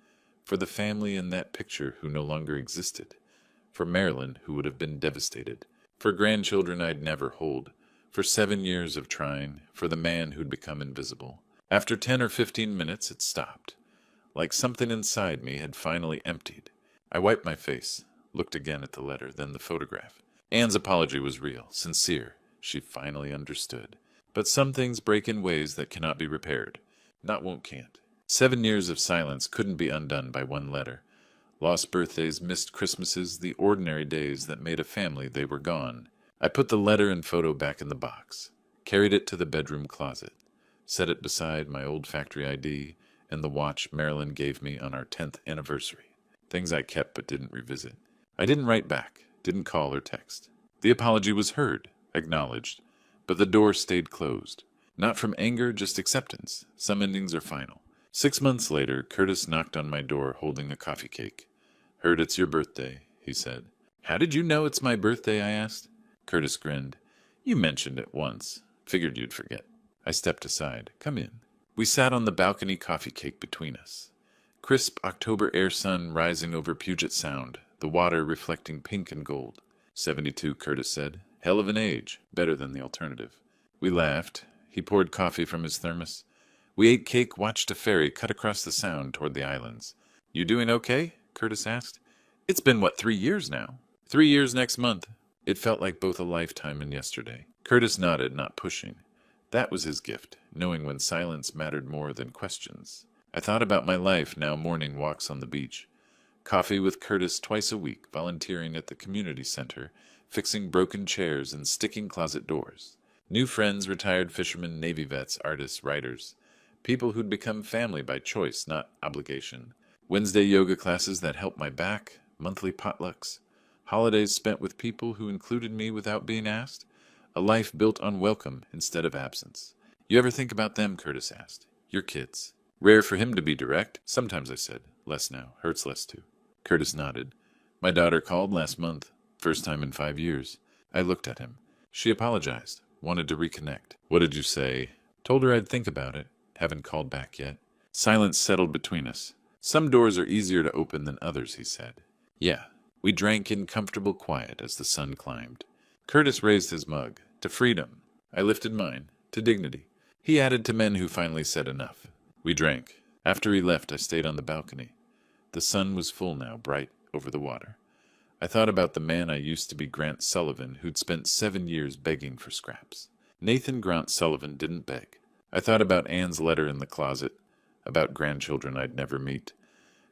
for the family in that picture who no longer existed, for Marilyn who would have been devastated, for grandchildren I'd never hold, for 7 years of trying, for the man who'd become invisible. After 10 or 15 minutes it stopped, like something inside me had finally emptied. I wiped my face, looked again at the letter, then the photograph. Anne's apology was real, sincere. She finally understood. But some things break in ways that cannot be repaired. Not won't can't. 7 years of silence couldn't be undone by one letter. Lost birthdays, missed Christmases, the ordinary days that made a family, they were gone. I put the letter and photo back in the box, carried it to the bedroom closet, set it beside my old factory ID and the watch Marilyn gave me on our 10th anniversary. Things I kept but didn't revisit. I didn't write back, didn't call or text. The apology was heard, acknowledged, but the door stayed closed. Not from anger, just acceptance. Some endings are final. 6 months later, Curtis knocked on my door holding a coffee cake. Heard it's your birthday, he said. How did you know it's my birthday, I asked. Curtis grinned. You mentioned it once. Figured you'd forget. I stepped aside. Come in. We sat on the balcony, coffee cake between us. Crisp October air sun rising over Puget Sound, the water reflecting pink and gold. 72, Curtis said. Hell of an age. Better than the alternative. We laughed. He poured coffee from his thermos. We ate cake, watched a ferry cut across the sound toward the islands. You doing okay? Curtis asked. It's been, 3 years now? 3 years next month. It felt like both a lifetime and yesterday. Curtis nodded, not pushing. That was his gift, knowing when silence mattered more than questions. I thought about my life, now morning walks on the beach. Coffee with Curtis twice a week, volunteering at the community center, fixing broken chairs and sticking closet doors. New friends, retired fishermen, Navy vets, artists, writers. People who'd become family by choice, not obligation. Wednesday yoga classes that helped my back, monthly potlucks. Holidays spent with people who included me without being asked. A life built on welcome instead of absence. You ever think about them, Curtis asked. Your kids. Rare for him to be direct. Sometimes, I said. Less now. Hurts less too. Curtis nodded. My daughter called last month. First time in 5 years. I looked at him. She apologized. Wanted to reconnect. What did you say? Told her I'd think about it. Haven't called back yet. Silence settled between us. Some doors are easier to open than others, he said. Yeah. We drank in comfortable quiet as the sun climbed. Curtis raised his mug. To freedom. I lifted mine. To dignity. He added to men who finally said enough. We drank. After he left, I stayed on the balcony. The sun was full now, bright over the water. I thought about the man I used to be, Grant Sullivan, who'd spent 7 years begging for scraps. Nathan Grant Sullivan didn't beg. I thought about Anne's letter in the closet, about grandchildren I'd never meet.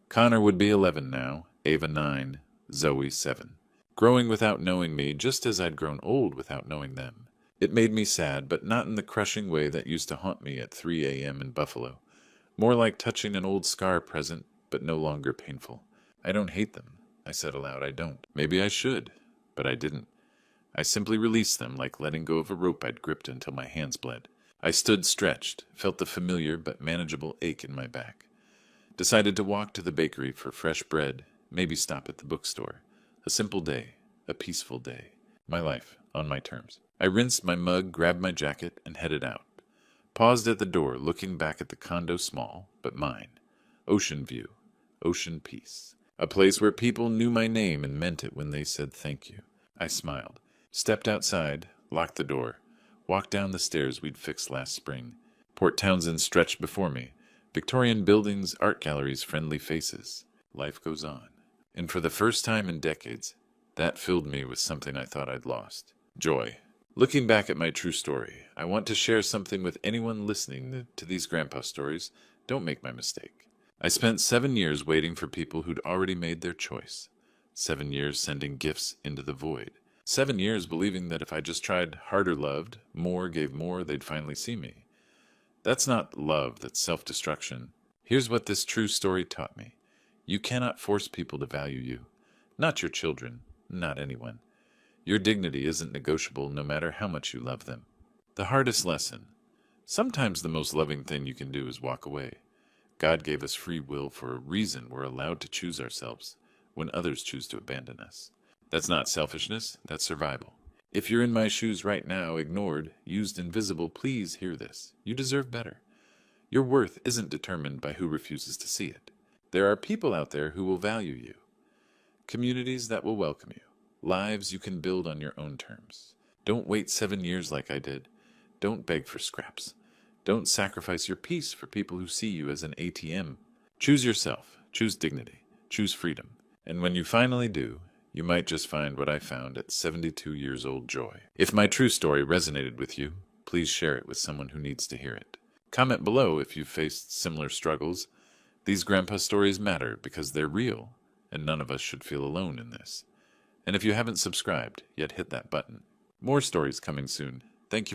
Connor would be 11 now, Ava 9, Zoe 7. Growing without knowing me, just as I'd grown old without knowing them. It made me sad, but not in the crushing way that used to haunt me at 3 a.m. in Buffalo. More like touching an old scar present, but no longer painful. I don't hate them, I said aloud. I don't. Maybe I should, but I didn't. I simply released them like letting go of a rope I'd gripped until my hands bled. I stood stretched, felt the familiar but manageable ache in my back. Decided to walk to the bakery for fresh bread, maybe stop at the bookstore. A simple day, a peaceful day. My life, on my terms. I rinsed my mug, grabbed my jacket, and headed out. Paused at the door, looking back at the condo small, but mine. Ocean view, ocean peace. A place where people knew my name and meant it when they said thank you. I smiled, stepped outside, locked the door, walked down the stairs we'd fixed last spring. Port Townsend stretched before me. Victorian buildings, art galleries, friendly faces. Life goes on. And for the first time in decades, that filled me with something I thought I'd lost. Joy. Looking back at my true story, I want to share something with anyone listening to these grandpa stories. Don't make my mistake. I spent 7 years waiting for people who'd already made their choice. 7 years sending gifts into the void. 7 years believing that if I just tried harder, loved, more, gave more, they'd finally see me. That's not love, that's self-destruction. Here's what this true story taught me. You cannot force people to value you. Not your children, not anyone. Your dignity isn't negotiable no matter how much you love them. The hardest lesson. Sometimes the most loving thing you can do is walk away. God gave us free will for a reason. We're allowed to choose ourselves when others choose to abandon us. That's not selfishness, that's survival. If you're in my shoes right now, ignored, used invisible, please hear this. You deserve better. Your worth isn't determined by who refuses to see it. There are people out there who will value you. Communities that will welcome you. Lives you can build on your own terms. Don't wait 7 years like I did. Don't beg for scraps. Don't sacrifice your peace for people who see you as an ATM. Choose yourself. Choose dignity. Choose freedom. And when you finally do, you might just find what I found at 72 years old joy. If my true story resonated with you, please share it with someone who needs to hear it. Comment below if you've faced similar struggles. These grandpa stories matter because they're real, and none of us should feel alone in this. And if you haven't subscribed, yet hit that button. More stories coming soon.